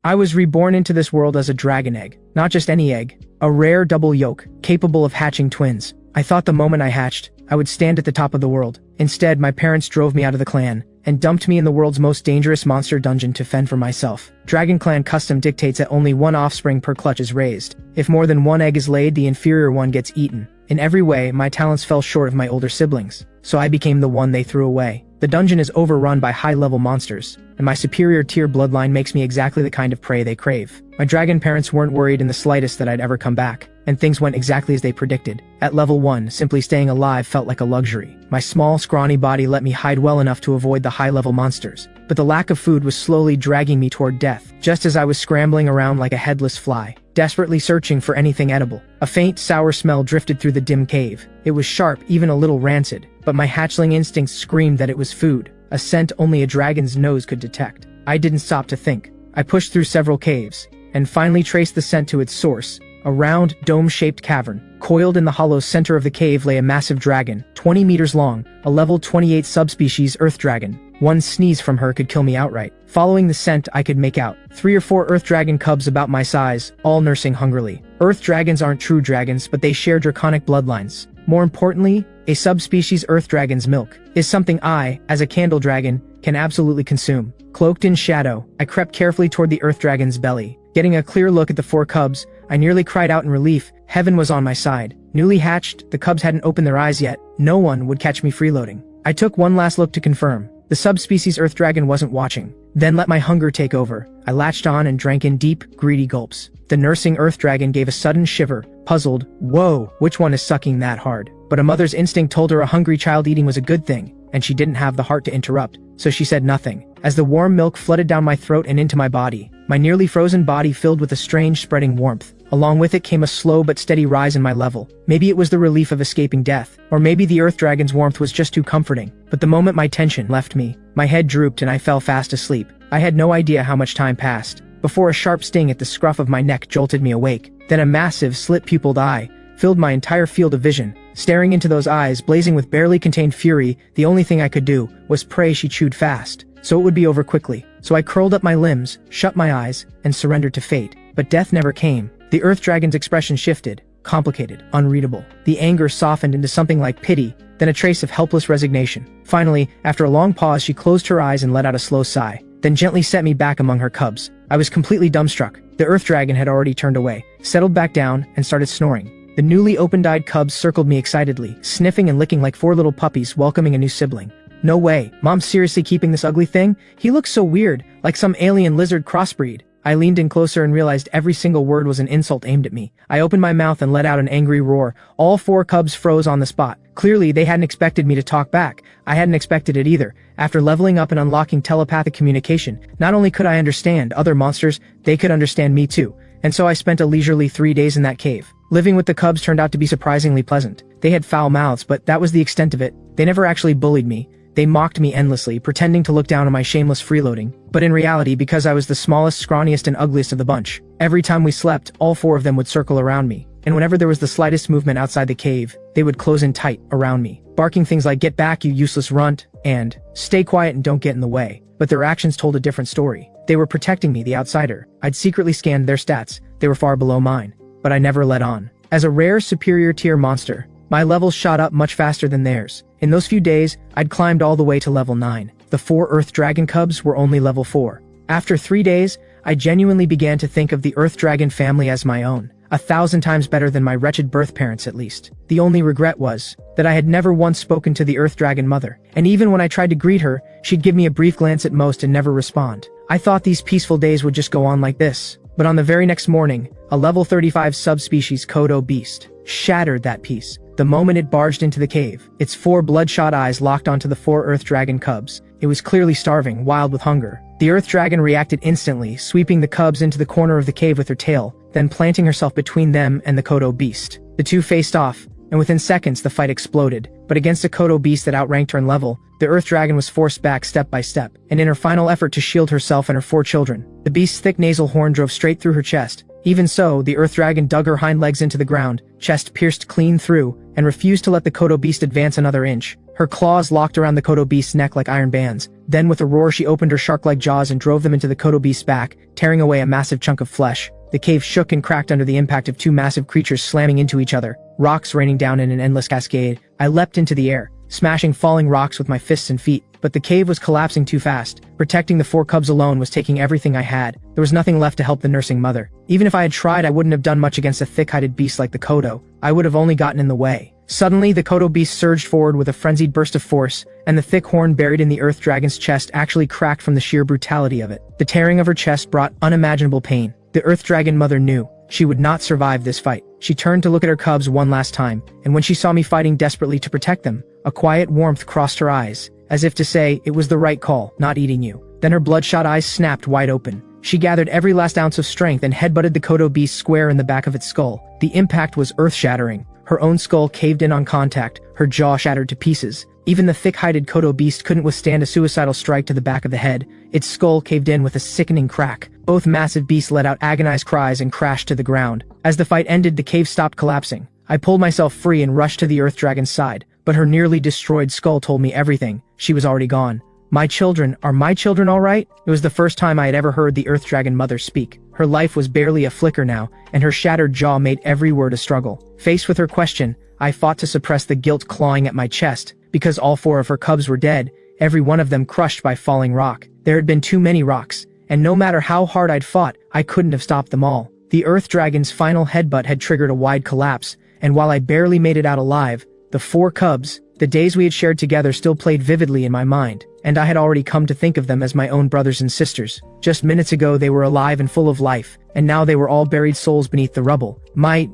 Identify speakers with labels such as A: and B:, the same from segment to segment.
A: I was reborn into this world as a dragon egg. Not just any egg. A rare double yolk, capable of hatching twins. I thought the moment I hatched, I would stand at the top of the world. Instead, my parents drove me out of the clan and dumped me in the world's most dangerous monster dungeon to fend for myself. Dragon Clan custom dictates that only one offspring per clutch is raised. If more than one egg is laid, the inferior one gets eaten. In every way, my talents fell short of my older siblings, so I became the one they threw away. The dungeon is overrun by high-level monsters, and my superior tier bloodline makes me exactly the kind of prey they crave. My dragon parents weren't worried in the slightest that I'd ever come back, and things went exactly as they predicted. At level 1, simply staying alive felt like a luxury. My small, scrawny body let me hide well enough to avoid the high-level monsters, but the lack of food was slowly dragging me toward death, just as I was scrambling around like a headless fly, desperately searching for anything edible. A faint, sour smell drifted through the dim cave. It was sharp, even a little rancid, but my hatchling instincts screamed that it was food, a scent only a dragon's nose could detect. I didn't stop to think. I pushed through several caves, and finally traced the scent to its source. A round, dome-shaped cavern. Coiled in the hollow center of the cave lay a massive dragon, 20 meters long, a level 28 subspecies earth dragon. One sneeze from her could kill me outright. Following the scent, I could make out 3 or 4 earth dragon cubs about my size, all nursing hungrily. Earth dragons aren't true dragons, but they share draconic bloodlines. More importantly, a subspecies earth dragon's milk is something I, as a candle dragon, can absolutely consume. Cloaked in shadow, I crept carefully toward the earth dragon's belly. Getting a clear look at the 4 cubs, I nearly cried out in relief. Heaven was on my side. Newly hatched, the cubs hadn't opened their eyes yet. No one would catch me freeloading. I took one last look to confirm. The subspecies earth dragon wasn't watching. Then let my hunger take over. I latched on and drank in deep, greedy gulps. The nursing earth dragon gave a sudden shiver, puzzled. Whoa, which one is sucking that hard? But a mother's instinct told her a hungry child eating was a good thing, and she didn't have the heart to interrupt, so she said nothing. As the warm milk flooded down my throat and into my body, my nearly frozen body filled with a strange spreading warmth. Along with it came a slow but steady rise in my level. Maybe it was the relief of escaping death, or maybe the earth dragon's warmth was just too comforting. But the moment my tension left me, my head drooped and I fell fast asleep. I had no idea how much time passed before a sharp sting at the scruff of my neck jolted me awake. Then a massive, slit-pupiled eye filled my entire field of vision. Staring into those eyes, blazing with barely contained fury, the only thing I could do was pray she chewed fast, so it would be over quickly. So I curled up my limbs, shut my eyes, and surrendered to fate. But death never came. The earth dragon's expression shifted, complicated, unreadable. The anger softened into something like pity, then a trace of helpless resignation. Finally, after a long pause, she closed her eyes and let out a slow sigh, then gently set me back among her cubs. I was completely dumbstruck. The earth dragon had already turned away, settled back down, and started snoring. The newly open-eyed cubs circled me excitedly, sniffing and licking like 4 little puppies welcoming a new sibling. No way, Mom's seriously keeping this ugly thing? He looks so weird, like some alien lizard crossbreed. I leaned in closer and realized every single word was an insult aimed at me. I opened my mouth and let out an angry roar. All 4 cubs froze on the spot. Clearly, they hadn't expected me to talk back. I hadn't expected it either. After leveling up and unlocking telepathic communication, not only could I understand other monsters, they could understand me too. And so I spent a leisurely 3 days in that cave. Living with the cubs turned out to be surprisingly pleasant. They had foul mouths, but that was the extent of it. They never actually bullied me. They mocked me endlessly, pretending to look down on my shameless freeloading. But in reality, because I was the smallest, scrawniest, and ugliest of the bunch, every time we slept, all 4 of them would circle around me. And whenever there was the slightest movement outside the cave, they would close in tight around me, barking things like, "Get back, you useless runt," and "Stay quiet and don't get in the way." But their actions told a different story. They were protecting me, the outsider. I'd secretly scanned their stats. They were far below mine. But I never let on. As a rare superior tier monster, my levels shot up much faster than theirs. In those few days, I'd climbed all the way to level 9. The 4 Earth Dragon cubs were only level 4. After 3 days, I genuinely began to think of the Earth Dragon family as my own. 1,000 times better than my wretched birth parents, at least. The only regret was that I had never once spoken to the Earth Dragon mother, and even when I tried to greet her, she'd give me a brief glance at most and never respond. I thought these peaceful days would just go on like this. But on the very next morning, a level 35 subspecies Kodo beast shattered that peace. The moment it barged into the cave, its 4 bloodshot eyes locked onto the 4 Earth Dragon cubs. It was clearly starving, wild with hunger. The Earth Dragon reacted instantly, sweeping the cubs into the corner of the cave with her tail, then planting herself between them and the Kodo beast. The two faced off, and within seconds the fight exploded. But against a Kodo beast that outranked her in level, the Earth Dragon was forced back step by step, and in her final effort to shield herself and her 4 children, the beast's thick nasal horn drove straight through her chest. Even so, the Earth Dragon dug her hind legs into the ground, chest pierced clean through, and refused to let the Kodo beast advance another inch. Her claws locked around the Kodo beast's neck like iron bands. Then with a roar she opened her shark-like jaws and drove them into the Kodo beast's back, tearing away a massive chunk of flesh. The cave shook and cracked under the impact of two massive creatures slamming into each other, rocks raining down in an endless cascade. I leapt into the air, smashing falling rocks with my fists and feet, but the cave was collapsing too fast. Protecting the 4 cubs alone was taking everything I had. There was nothing left to help the nursing mother. Even if I had tried, I wouldn't have done much against a thick-hided beast like the Kodo. I would have only gotten in the way. Suddenly, the Kodo beast surged forward with a frenzied burst of force, and the thick horn buried in the earth dragon's chest actually cracked from the sheer brutality of it. The tearing of her chest brought unimaginable pain. The earth dragon mother knew she would not survive this fight. She turned to look at her cubs one last time, and when she saw me fighting desperately to protect them, a quiet warmth crossed her eyes, as if to say, it was the right call, not eating you. Then her bloodshot eyes snapped wide open. She gathered every last ounce of strength and headbutted the Kodo beast square in the back of its skull. The impact was earth-shattering. Her own skull caved in on contact, her jaw shattered to pieces. Even the thick-hided Kodo beast couldn't withstand a suicidal strike to the back of the head. Its skull caved in with a sickening crack. Both massive beasts let out agonized cries and crashed to the ground. As the fight ended, the cave stopped collapsing. I pulled myself free and rushed to the earth dragon's side, but her nearly destroyed skull told me everything. She was already gone. My children, are my children all right? It was the first time I had ever heard the earth dragon mother speak. Her life was barely a flicker now, and her shattered jaw made every word a struggle. Faced with her question, I fought to suppress the guilt clawing at my chest. Because all 4 of her cubs were dead, every one of them crushed by falling rock. There had been too many rocks, and no matter how hard I'd fought, I couldn't have stopped them all. The earth dragon's final headbutt had triggered a wide collapse, and while I barely made it out alive, the 4 cubs, the days we had shared together still played vividly in my mind, and I had already come to think of them as my own brothers and sisters. Just minutes ago they were alive and full of life, and now they were all buried souls beneath the rubble. My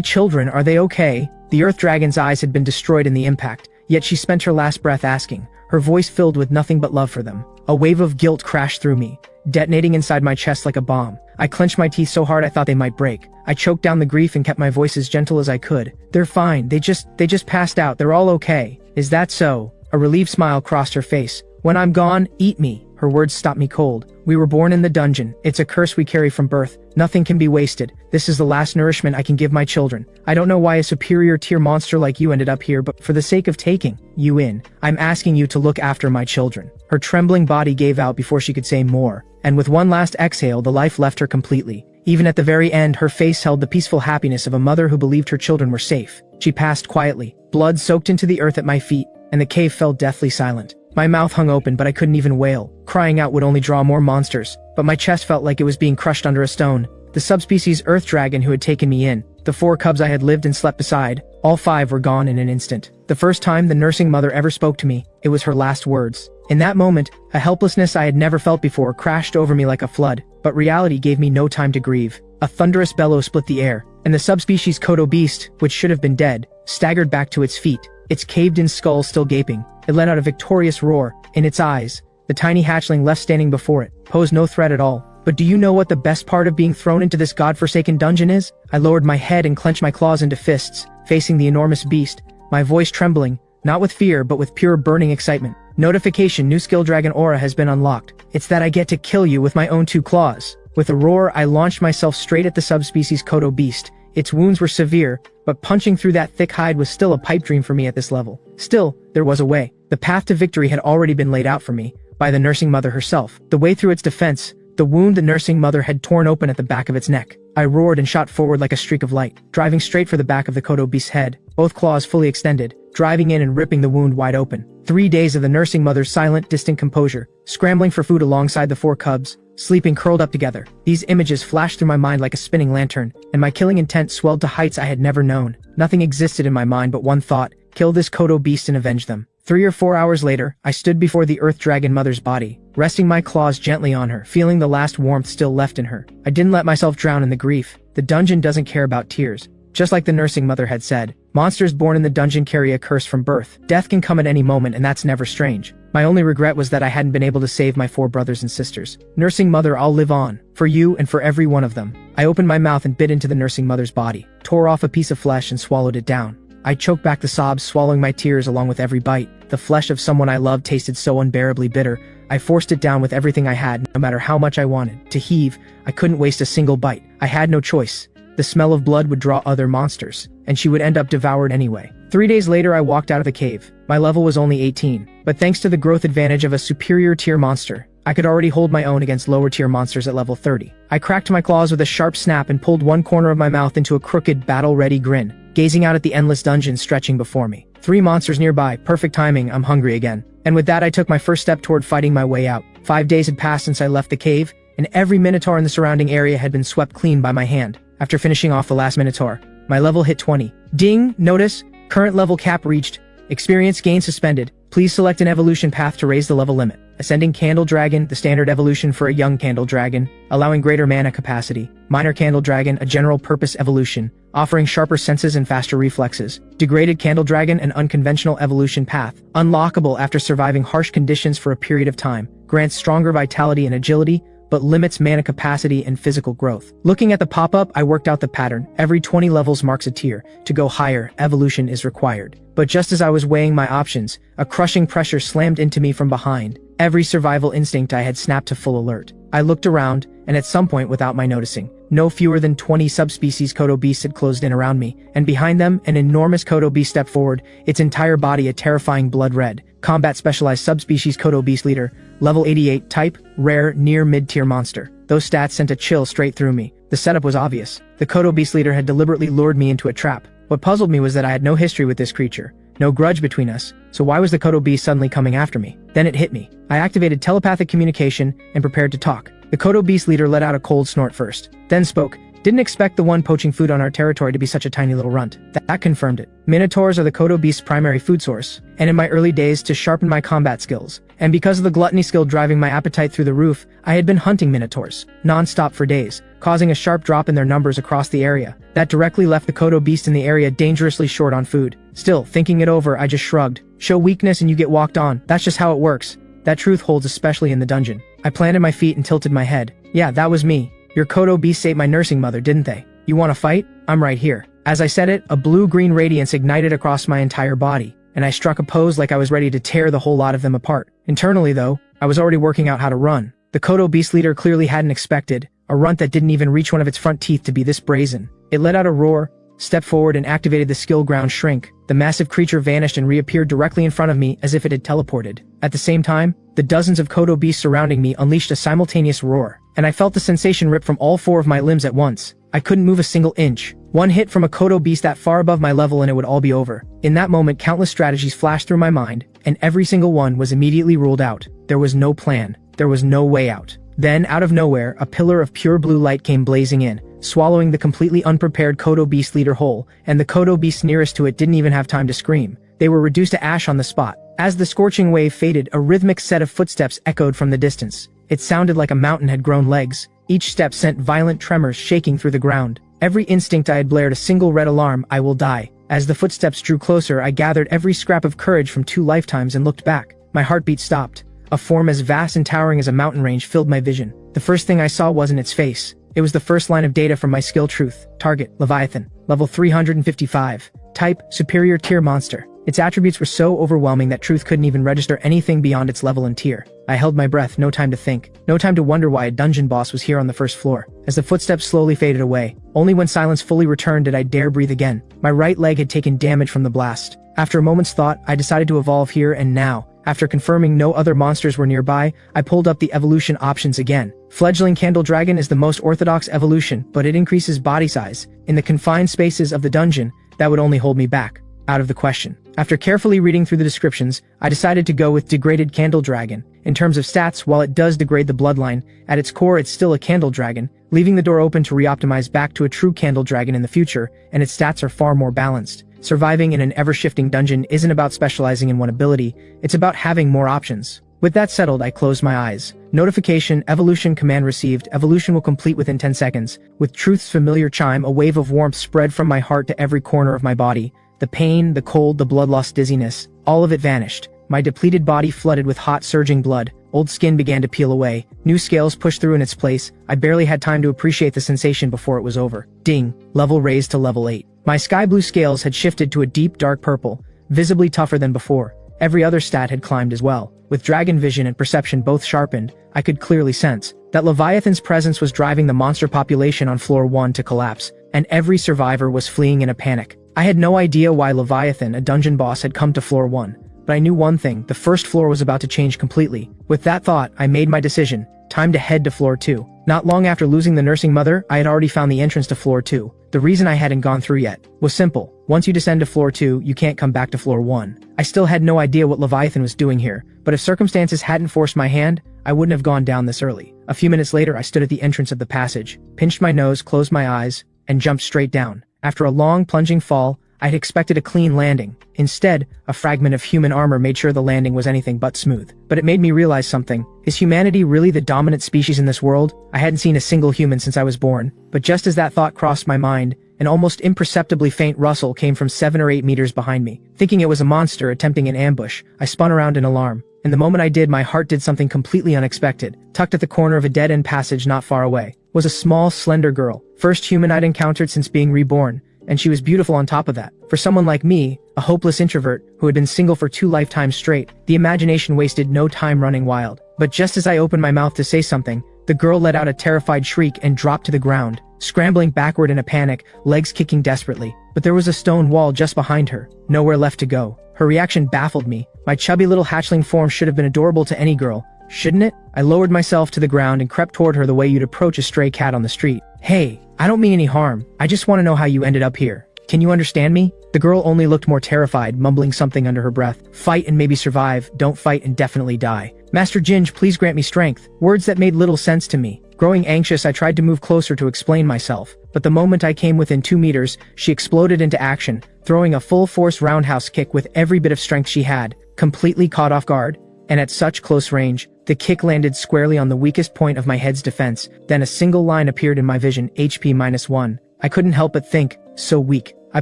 A: children, are they okay? The earth dragon's eyes had been destroyed in the impact, yet she spent her last breath asking, her voice filled with nothing but love for them. A wave of guilt crashed through me, detonating inside my chest like a bomb. I clenched my teeth so hard I thought they might break. I choked down the grief and kept my voice as gentle as I could. They're fine, they just passed out, they're all okay. Is that so? A relieved smile crossed her face. When I'm gone, eat me. Her words stopped me cold. We were born in the dungeon. It's a curse we carry from birth. Nothing can be wasted. This is the last nourishment I can give my children. I don't know why a superior tier monster like you ended up here, but for the sake of taking you in, I'm asking you to look after my children. Her trembling body gave out before she could say more, and with one last exhale, the life left her completely. Even at the very end, her face held the peaceful happiness of a mother who believed her children were safe. She passed quietly. Blood soaked into the earth at my feet, and the cave fell deathly silent. My mouth hung open, but I couldn't even wail. Crying out would only draw more monsters, but my chest felt like it was being crushed under a stone. The subspecies earth dragon who had taken me in, the 4 cubs I had lived and slept beside, all 5 were gone in an instant. The first time the nursing mother ever spoke to me, it was her last words. In that moment, a helplessness I had never felt before crashed over me like a flood, but reality gave me no time to grieve. A thunderous bellow split the air, and the subspecies Kodo beast, which should have been dead, staggered back to its feet, its caved-in skull still gaping. It let out a victorious roar. In its eyes, the tiny hatchling left standing before it posed no threat at all. But do you know what the best part of being thrown into this godforsaken dungeon is? I lowered my head and clenched my claws into fists, facing the enormous beast, my voice trembling, not with fear but with pure burning excitement. Notification: new skill dragon aura has been unlocked. It's that I get to kill you with my own 2 claws. With a roar, I launched myself straight at the subspecies Kodo beast. Its wounds were severe, but punching through that thick hide was still a pipe dream for me at this level. Still, there was a way. The path to victory had already been laid out for me, by the nursing mother herself. The way through its defense, the wound the nursing mother had torn open at the back of its neck. I roared and shot forward like a streak of light, driving straight for the back of the Kodo beast's head, both claws fully extended, driving in and ripping the wound wide open. 3 days of the nursing mother's silent, distant composure, scrambling for food alongside the 4 cubs, sleeping curled up together. These images flashed through my mind like a spinning lantern, and my killing intent swelled to heights I had never known. Nothing existed in my mind but one thought: kill this Kodo beast and avenge them. 3 or 4 hours later, I stood before the earth dragon mother's body, resting my claws gently on her, feeling the last warmth still left in her. I didn't let myself drown in the grief. The dungeon doesn't care about tears. Just like the nursing mother had said, monsters born in the dungeon carry a curse from birth. Death can come at any moment, and that's never strange. My only regret was that I hadn't been able to save my 4 brothers and sisters. Nursing mother, I'll live on. For you and for every one of them. I opened my mouth and bit into the nursing mother's body, tore off a piece of flesh and swallowed it down. I choked back the sobs, swallowing my tears along with every bite. The flesh of someone I loved tasted so unbearably bitter. I forced it down with everything I had, no matter how much I wanted. To heave, I couldn't waste a single bite. I had no choice. The smell of blood would draw other monsters, and she would end up devoured anyway. 3 days later I walked out of the cave. My level was only 18, but thanks to the growth advantage of a superior tier monster, I could already hold my own against lower tier monsters at level 30. I cracked my claws with a sharp snap and pulled one corner of my mouth into a crooked, battle-ready grin, gazing out at the endless dungeon stretching before me. 3 monsters nearby, perfect timing, I'm hungry again. And with that I took my first step toward fighting my way out. 5 days had passed since I left the cave, and every minotaur in the surrounding area had been swept clean by my hand. After finishing off the last minotaur, my level hit 20. Ding! Notice, current level cap reached. Experience gain suspended. Please select an evolution path to raise the level limit. Ascending Candle Dragon, the standard evolution for a young Candle Dragon, allowing greater mana capacity. Minor Candle Dragon, a general purpose evolution, offering sharper senses and faster reflexes. Degraded Candle Dragon, an unconventional evolution path, unlockable after surviving harsh conditions for a period of time, grants stronger vitality and agility, but limits mana capacity and physical growth. Looking at the pop-up, I worked out the pattern. Every 20 levels marks a tier. To go higher, evolution is required. But just as I was weighing my options, a crushing pressure slammed into me from behind. Every survival instinct I had snapped to full alert. I looked around, and at some point without my noticing, no fewer than 20 subspecies Kodo beasts had closed in around me, and behind them, an enormous Kodo beast stepped forward, its entire body a terrifying blood red. Combat specialized subspecies Kodo beast leader, level 88, type, rare, near mid-tier monster. Those stats sent a chill straight through me. The setup was obvious. The Kodo beast leader had deliberately lured me into a trap. What puzzled me was that I had no history with this creature, no grudge between us, so why was the Kodo beast suddenly coming after me? Then it hit me. I activated telepathic communication and prepared to talk. The Kodo beast leader let out a cold snort first, then spoke. Didn't expect the one poaching food on our territory to be such a tiny little runt. That confirmed it. Minotaurs are the Kodo beast's primary food source, and in my early days to sharpen my combat skills, and because of the gluttony skill driving my appetite through the roof, I had been hunting minotaurs, non-stop for days, causing a sharp drop in their numbers across the area. That directly left the Kodo beast in the area dangerously short on food. Still, thinking it over, I just shrugged. Show weakness and you get walked on. That's just how it works. That truth holds especially in the dungeon. I planted my feet and tilted my head. Yeah, that was me. Your Kodo beasts ate my nursing mother, didn't they? You want to fight? I'm right here. As I said it, a blue-green radiance ignited across my entire body, and I struck a pose like I was ready to tear the whole lot of them apart. Internally, though, I was already working out how to run. The Kodo beast leader clearly hadn't expected a runt that didn't even reach one of its front teeth to be this brazen. It let out a roar, stepped forward and activated the skill ground shrink. The massive creature vanished and reappeared directly in front of me as if it had teleported. At the same time, the dozens of Kodo beasts surrounding me unleashed a simultaneous roar, and I felt the sensation rip from all 4 of my limbs at once. I couldn't move a single inch. One hit from a Kodo beast that far above my level and it would all be over. In that moment, countless strategies flashed through my mind, and every single one was immediately ruled out. There was no plan. There was no way out. Then, out of nowhere, a pillar of pure blue light came blazing in, swallowing the completely unprepared Kodo beast leader whole, and the Kodo beasts nearest to it didn't even have time to scream. They were reduced to ash on the spot. As the scorching wave faded, a rhythmic set of footsteps echoed from the distance. It sounded like a mountain had grown legs. Each step sent violent tremors shaking through the ground. Every instinct I had blared a single red alarm, I will die. As the footsteps drew closer, I gathered every scrap of courage from 2 lifetimes and looked back. My heartbeat stopped. A form as vast and towering as a mountain range filled my vision. The first thing I saw wasn't its face. It was the first line of data from my skill truth. Target, Leviathan. Level 355. Type, superior tier monster. Its attributes were so overwhelming that truth couldn't even register anything beyond its level and tier. I held my breath, no time to think. No time to wonder why a dungeon boss was here on the first floor. As the footsteps slowly faded away, only when silence fully returned did I dare breathe again. My right leg had taken damage from the blast. After a moment's thought, I decided to evolve here and now. After confirming no other monsters were nearby, I pulled up the evolution options again. Fledgling Candle Dragon is the most orthodox evolution, but it increases body size. In the confined spaces of the dungeon, that would only hold me back. Out of the question. After carefully reading through the descriptions, I decided to go with Degraded Candle Dragon. In terms of stats, while it does degrade the bloodline, at its core it's still a Candle Dragon, leaving the door open to re-optimize back to a true Candle Dragon in the future, and its stats are far more balanced. Surviving in an ever-shifting dungeon isn't about specializing in one ability, it's about having more options. With that settled, I closed my eyes. Notification, evolution command received, evolution will complete within 10 seconds. With truth's familiar chime, a wave of warmth spread from my heart to every corner of my body. The pain, the cold, the blood-loss dizziness, all of it vanished. My depleted body flooded with hot, surging blood. Old skin began to peel away. New scales pushed through in its place. I barely had time to appreciate the sensation before it was over. Ding. Level raised to level 8. My sky blue scales had shifted to a deep, dark purple, visibly tougher than before. Every other stat had climbed as well. With dragon vision and perception both sharpened, I could clearly sense that Leviathan's presence was driving the monster population on floor 1 to collapse, and every survivor was fleeing in a panic. I had no idea why Leviathan, a dungeon boss, had come to floor 1, but I knew one thing: the first floor was about to change completely. With that thought, I made my decision. Time to head to floor 2. Not long after losing the nursing mother, I had already found the entrance to floor 2. The reason I hadn't gone through yet was simple. Once you descend to floor 2, you can't come back to floor 1. I still had no idea what Leviathan was doing here, but if circumstances hadn't forced my hand, I wouldn't have gone down this early. A few minutes later, I stood at the entrance of the passage, pinched my nose, closed my eyes, and jumped straight down. After a long, plunging fall, I had expected a clean landing. Instead, a fragment of human armor made sure the landing was anything but smooth. But it made me realize something. Is humanity really the dominant species in this world? I hadn't seen a single human since I was born. But just as that thought crossed my mind, an almost imperceptibly faint rustle came from 7 or 8 meters behind me. Thinking it was a monster attempting an ambush, I spun around in alarm. And the moment I did, my heart did something completely unexpected. Tucked at the corner of a dead-end passage not far away was a small, slender girl. First human I'd encountered since being reborn. And she was beautiful on top of that. For someone like me, a hopeless introvert who had been single for 2 lifetimes straight, the imagination wasted no time running wild. But just as I opened my mouth to say something, the girl let out a terrified shriek and dropped to the ground, scrambling backward in a panic, legs kicking desperately. But there was a stone wall just behind her, nowhere left to go. Her reaction baffled me. My chubby little hatchling form should have been adorable to any girl, shouldn't it? I lowered myself to the ground and crept toward her the way you'd approach a stray cat on the street. Hey, I don't mean any harm. I just want to know how you ended up here. Can you understand me? The girl only looked more terrified, mumbling something under her breath. Fight and maybe survive, don't fight and definitely die. Master Ginge, please grant me strength. Words that made little sense to me. Growing anxious, I tried to move closer to explain myself. But the moment I came within 2 meters, she exploded into action, throwing a full-force roundhouse kick with every bit of strength she had. Completely caught off guard, and at such close range, the kick landed squarely on the weakest point of my head's defense. Then a single line appeared in my vision: HP -1. I couldn't help but think, so weak. I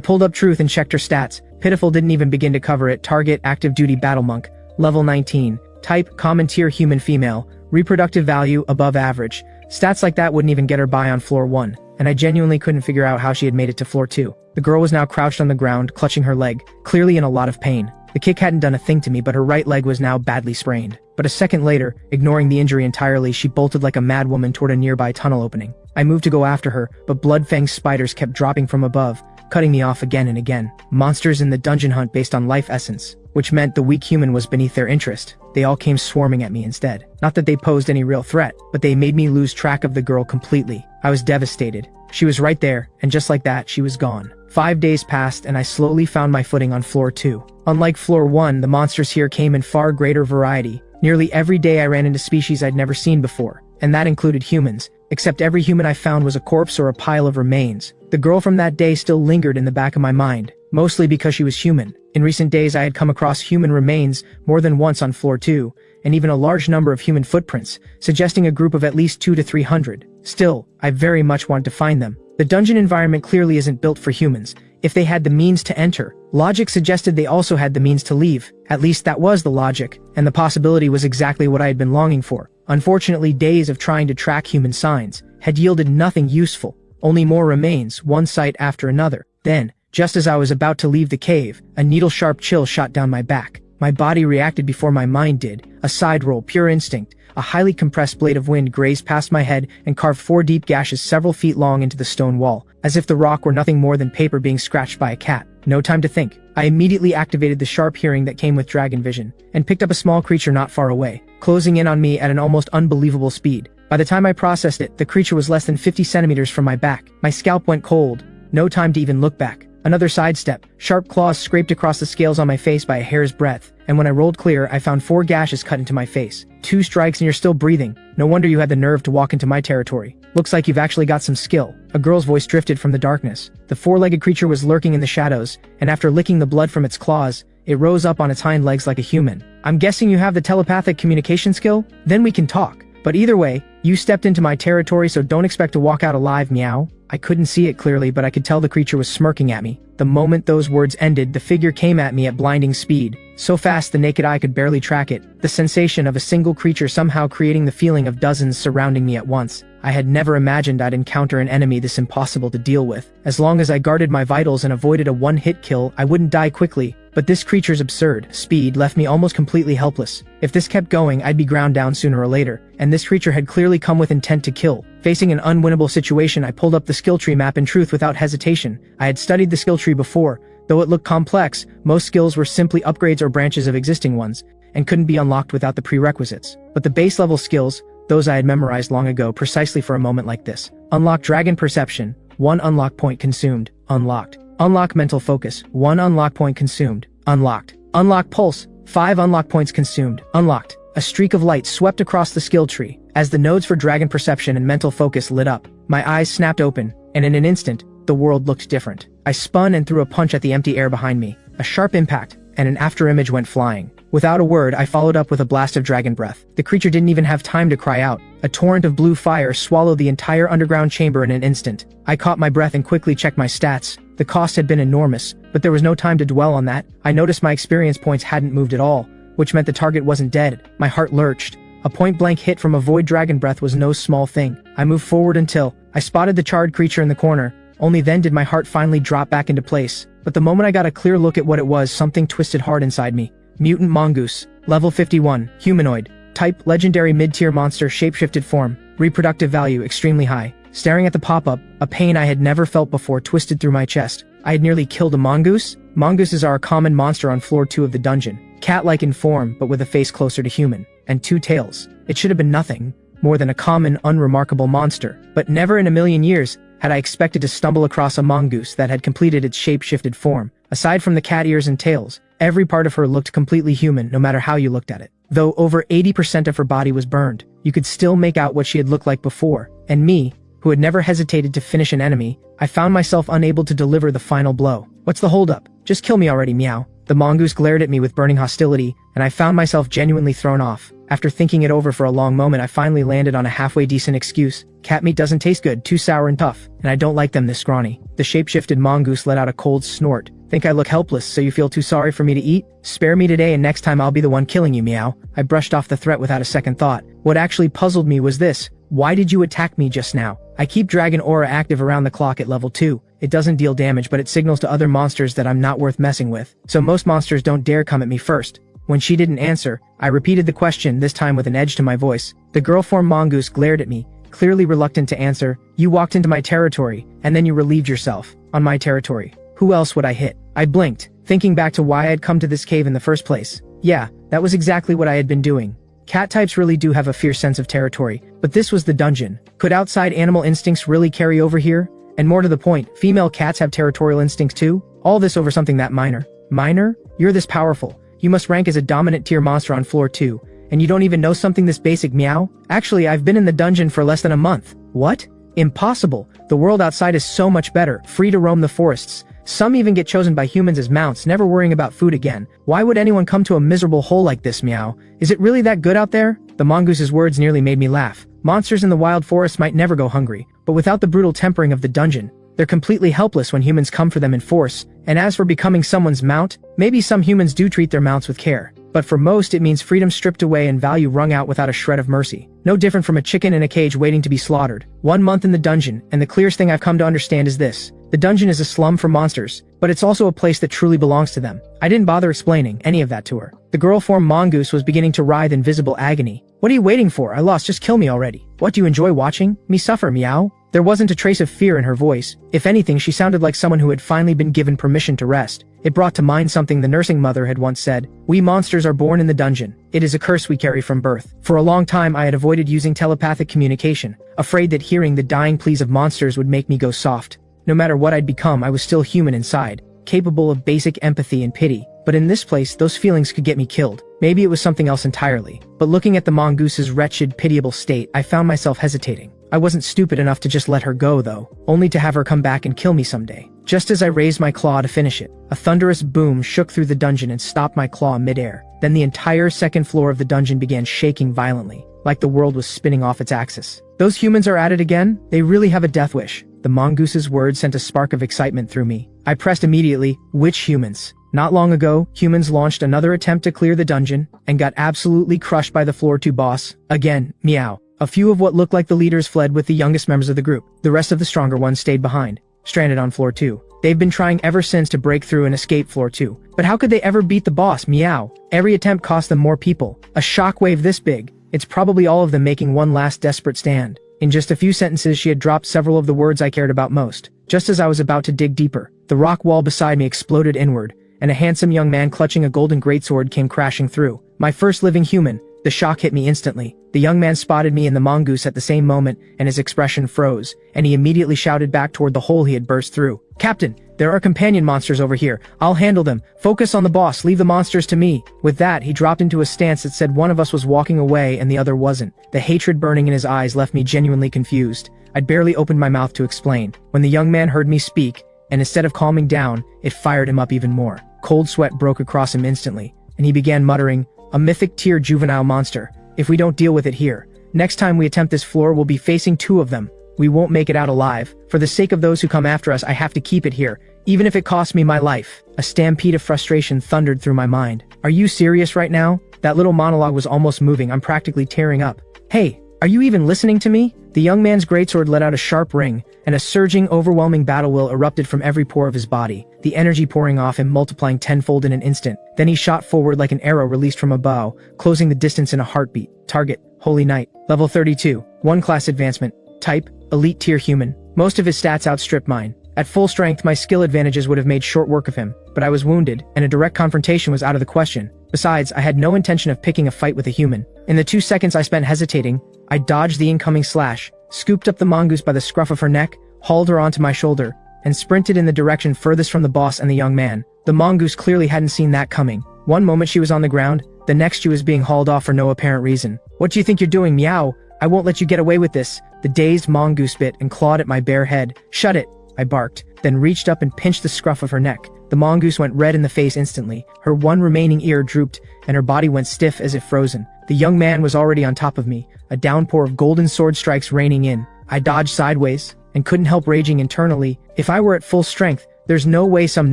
A: pulled up Truth and checked her stats. Pitiful didn't even begin to cover it. Target: active duty battle monk, level 19. Type: common tier human female. Reproductive value: above average. Stats like that wouldn't even get her by on floor 1, and I genuinely couldn't figure out how she had made it to floor 2. The girl was now crouched on the ground, clutching her leg, clearly in a lot of pain. The kick hadn't done a thing to me, but her right leg was now badly sprained. But a second later, ignoring the injury entirely, she bolted like a madwoman toward a nearby tunnel opening. I moved to go after her, but blood-fanged spiders kept dropping from above, cutting me off again and again. Monsters in the dungeon hunt based on life essence, which meant the weak human was beneath their interest. They all came swarming at me instead. Not that they posed any real threat, but they made me lose track of the girl completely. I was devastated. She was right there, and just like that, she was gone. 5 days passed, and I slowly found my footing on floor 2. Unlike floor 1, the monsters here came in far greater variety. Nearly every day I ran into species I'd never seen before, and that included humans. Except every human I found was a corpse or a pile of remains. The girl from that day still lingered in the back of my mind, mostly because she was human. In recent days I had come across human remains more than once on floor 2, and even a large number of human footprints, suggesting a group of at least 200 to 300. Still, I very much wanted to find them. The dungeon environment clearly isn't built for humans. If they had the means to enter, logic suggested they also had the means to leave. At least that was the logic, and the possibility was exactly what I had been longing for. Unfortunately, days of trying to track human signs had yielded nothing useful, only more remains, one site after another. Then, just as I was about to leave the cave, a needle-sharp chill shot down my back. My body reacted before my mind did. A side roll, pure instinct. A highly compressed blade of wind grazed past my head and carved 4 deep gashes several feet long into the stone wall, as if the rock were nothing more than paper being scratched by a cat. No time to think. I immediately activated the sharp hearing that came with dragon vision, and picked up a small creature not far away, closing in on me at an almost unbelievable speed. By the time I processed it, the creature was less than 50 centimeters from my back. My scalp went cold. No time to even look back. Another sidestep. Sharp claws scraped across the scales on my face by a hair's breadth, and when I rolled clear, I found 4 gashes cut into my face. 2 strikes and you're still breathing. No wonder you had the nerve to walk into my territory. Looks like you've actually got some skill. A girl's voice drifted from the darkness. The 4-legged creature was lurking in the shadows, and after licking the blood from its claws, it rose up on its hind legs like a human. I'm guessing you have the telepathic communication skill? Then we can talk. But either way, you stepped into my territory, so don't expect to walk out alive, meow. I couldn't see it clearly, but I could tell the creature was smirking at me. The moment those words ended, the figure came at me at blinding speed. So fast the naked eye could barely track it. The sensation of a single creature somehow creating the feeling of dozens surrounding me at once. I had never imagined I'd encounter an enemy this impossible to deal with. As long as I guarded my vitals and avoided a one-hit kill, I wouldn't die quickly. But this creature's absurd speed left me almost completely helpless. If this kept going, I'd be ground down sooner or later, and this creature had clearly come with intent to kill. Facing an unwinnable situation, I pulled up the skill tree map in truth without hesitation. I had studied the skill tree before. Though it looked complex, most skills were simply upgrades or branches of existing ones, and couldn't be unlocked without the prerequisites. But the base level skills, those I had memorized long ago precisely for a moment like this. Unlock Dragon Perception, 1 unlock point consumed, unlocked. Unlock Mental Focus, 1 unlock point consumed, unlocked. Unlock Pulse, 5 unlock points consumed, unlocked. A streak of light swept across the skill tree. As the nodes for Dragon Perception and Mental Focus lit up, my eyes snapped open, and in an instant, the world looked different. I spun and threw a punch at the empty air behind me. A sharp impact, and an afterimage went flying. Without a word, I followed up with a blast of dragon breath. The creature didn't even have time to cry out. A torrent of blue fire swallowed the entire underground chamber in an instant. I caught my breath and quickly checked my stats. The cost had been enormous, but there was no time to dwell on that. I noticed my experience points hadn't moved at all, which meant the target wasn't dead. My heart lurched. A point-blank hit from a void dragon breath was no small thing. I moved forward until I spotted the charred creature in the corner. Only then did my heart finally drop back into place. But the moment I got a clear look at what it was, something twisted hard inside me. Mutant Mongoose. Level 51. Humanoid. Type: legendary mid-tier monster, shapeshifted form. Reproductive value extremely high. Staring at the pop-up, a pain I had never felt before twisted through my chest. I had nearly killed a mongoose? Mongooses are a common monster on floor 2 of the dungeon. Cat-like in form, but with a face closer to human. And 2 tails. It should have been nothing more than a common, unremarkable monster. But never in a million years had I expected to stumble across a mongoose that had completed its shape-shifted form. Aside from the cat ears and tails, every part of her looked completely human, no matter how you looked at it. Though over 80% of her body was burned, you could still make out what she had looked like before. And me, who had never hesitated to finish an enemy, I found myself unable to deliver the final blow. What's the holdup? Just kill me already, meow. The mongoose glared at me with burning hostility, and I found myself genuinely thrown off. After thinking it over for a long moment, I finally landed on a halfway decent excuse. Cat meat doesn't taste good, too sour and tough, and I don't like them this scrawny. The shape-shifted mongoose let out a cold snort. Think I look helpless, so you feel too sorry for me to eat? Spare me today and next time I'll be the one killing you, meow. I brushed off the threat without a second thought. What actually puzzled me was this. Why did you attack me just now? I keep Dragon Aura active around the clock at level 2. It doesn't deal damage, but it signals to other monsters that I'm not worth messing with. So most monsters don't dare come at me first. When she didn't answer, I repeated the question, this time with an edge to my voice. The girl-form mongoose glared at me, clearly reluctant to answer. You walked into my territory, and then you relieved yourself. On my territory. Who else would I hit? I blinked, thinking back to why I had come to this cave in the first place. Yeah, that was exactly what I had been doing. Cat types really do have a fierce sense of territory, but this was the dungeon. Could outside animal instincts really carry over here? And more to the point, female cats have territorial instincts too? All this over something that minor. Minor? You're this powerful. You must rank as a dominant tier monster on floor 2, and you don't even know something this basic, meow? Actually, I've been in the dungeon for less than a month. What? Impossible. The world outside is so much better, free to roam the forests. Some even get chosen by humans as mounts, never worrying about food again. Why would anyone come to a miserable hole like this, meow? Is it really that good out there? The mongoose's words nearly made me laugh. Monsters in the wild forest might never go hungry, but without the brutal tempering of the dungeon, they're completely helpless when humans come for them in force. And as for becoming someone's mount, maybe some humans do treat their mounts with care. But for most, it means freedom stripped away and value wrung out without a shred of mercy. No different from a chicken in a cage waiting to be slaughtered. 1 month in the dungeon, and the clearest thing I've come to understand is this. The dungeon is a slum for monsters, but it's also a place that truly belongs to them. I didn't bother explaining any of that to her. The girl-form mongoose was beginning to writhe in visible agony. What are you waiting for? I lost, just kill me already. What, do you enjoy watching me suffer, meow? There wasn't a trace of fear in her voice. If anything, she sounded like someone who had finally been given permission to rest. It brought to mind something the nursing mother had once said. We monsters are born in the dungeon. It is a curse we carry from birth. For a long time I had avoided using telepathic communication, afraid that hearing the dying pleas of monsters would make me go soft. No matter what I'd become, I was still human inside, capable of basic empathy and pity. But in this place, those feelings could get me killed. Maybe it was something else entirely. But looking at the mongoose's wretched, pitiable state, I found myself hesitating. I wasn't stupid enough to just let her go, though, only to have her come back and kill me someday. Just as I raised my claw to finish it, a thunderous boom shook through the dungeon and stopped my claw midair. Then the entire second floor of the dungeon began shaking violently, like the world was spinning off its axis. Those humans are at it again? They really have a death wish. The mongoose's words sent a spark of excitement through me. I pressed immediately. Which humans? Not long ago, humans launched another attempt to clear the dungeon, and got absolutely crushed by the floor 2 boss. Again, meow. A few of what looked like the leaders fled with the youngest members of the group. The rest of the stronger ones stayed behind, stranded on floor 2. They've been trying ever since to break through and escape floor 2. But how could they ever beat the boss, Meow? Every attempt cost them more people. A shockwave this big. It's probably all of them making one last desperate stand. In just a few sentences she had dropped several of the words I cared about most. Just as I was about to dig deeper, the rock wall beside me exploded inward, and a handsome young man clutching a golden greatsword came crashing through. My first living human. The shock hit me instantly. The young man spotted me and the mongoose at the same moment, and his expression froze, and he immediately shouted back toward the hole he had burst through. "Captain, there are companion monsters over here. I'll handle them. Focus on the boss, leave the monsters to me." With that, he dropped into a stance that said one of us was walking away and the other wasn't. The hatred burning in his eyes left me genuinely confused. I'd barely opened my mouth to explain, when the young man heard me speak, and instead of calming down, it fired him up even more. Cold sweat broke across him instantly, and he began muttering, "A mythic tier juvenile monster. If we don't deal with it here, next time we attempt this floor we'll be facing 2 of them. We won't make it out alive. For the sake of those who come after us, I have to keep it here, even if it costs me my life." A stampede of frustration thundered through my mind. Are you serious right now? That little monologue was almost moving. I'm practically tearing up. Hey, are you even listening to me? The young man's greatsword let out a sharp ring, and a surging, overwhelming battle will erupted from every pore of his body, the energy pouring off him multiplying tenfold in an instant. Then he shot forward like an arrow released from a bow, closing the distance in a heartbeat. Target, Holy Knight. Level 32. 1 class advancement. Type, Elite Tier Human. Most of his stats outstripped mine. At full strength, my skill advantages would have made short work of him, but I was wounded, and a direct confrontation was out of the question. Besides, I had no intention of picking a fight with a human. In the 2 seconds I spent hesitating, I dodged the incoming slash, scooped up the mongoose by the scruff of her neck, hauled her onto my shoulder, and sprinted in the direction furthest from the boss and the young man. The mongoose clearly hadn't seen that coming. One moment she was on the ground, the next she was being hauled off for no apparent reason. "What do you think you're doing, Meow? I won't let you get away with this." The dazed mongoose bit and clawed at my bare head. "Shut it," I barked, then reached up and pinched the scruff of her neck. The mongoose went red in the face instantly. Her one remaining ear drooped, and her body went stiff as if frozen. The young man was already on top of me, a downpour of golden sword strikes raining in. I dodged sideways, and couldn't help raging internally. If I were at full strength, there's no way some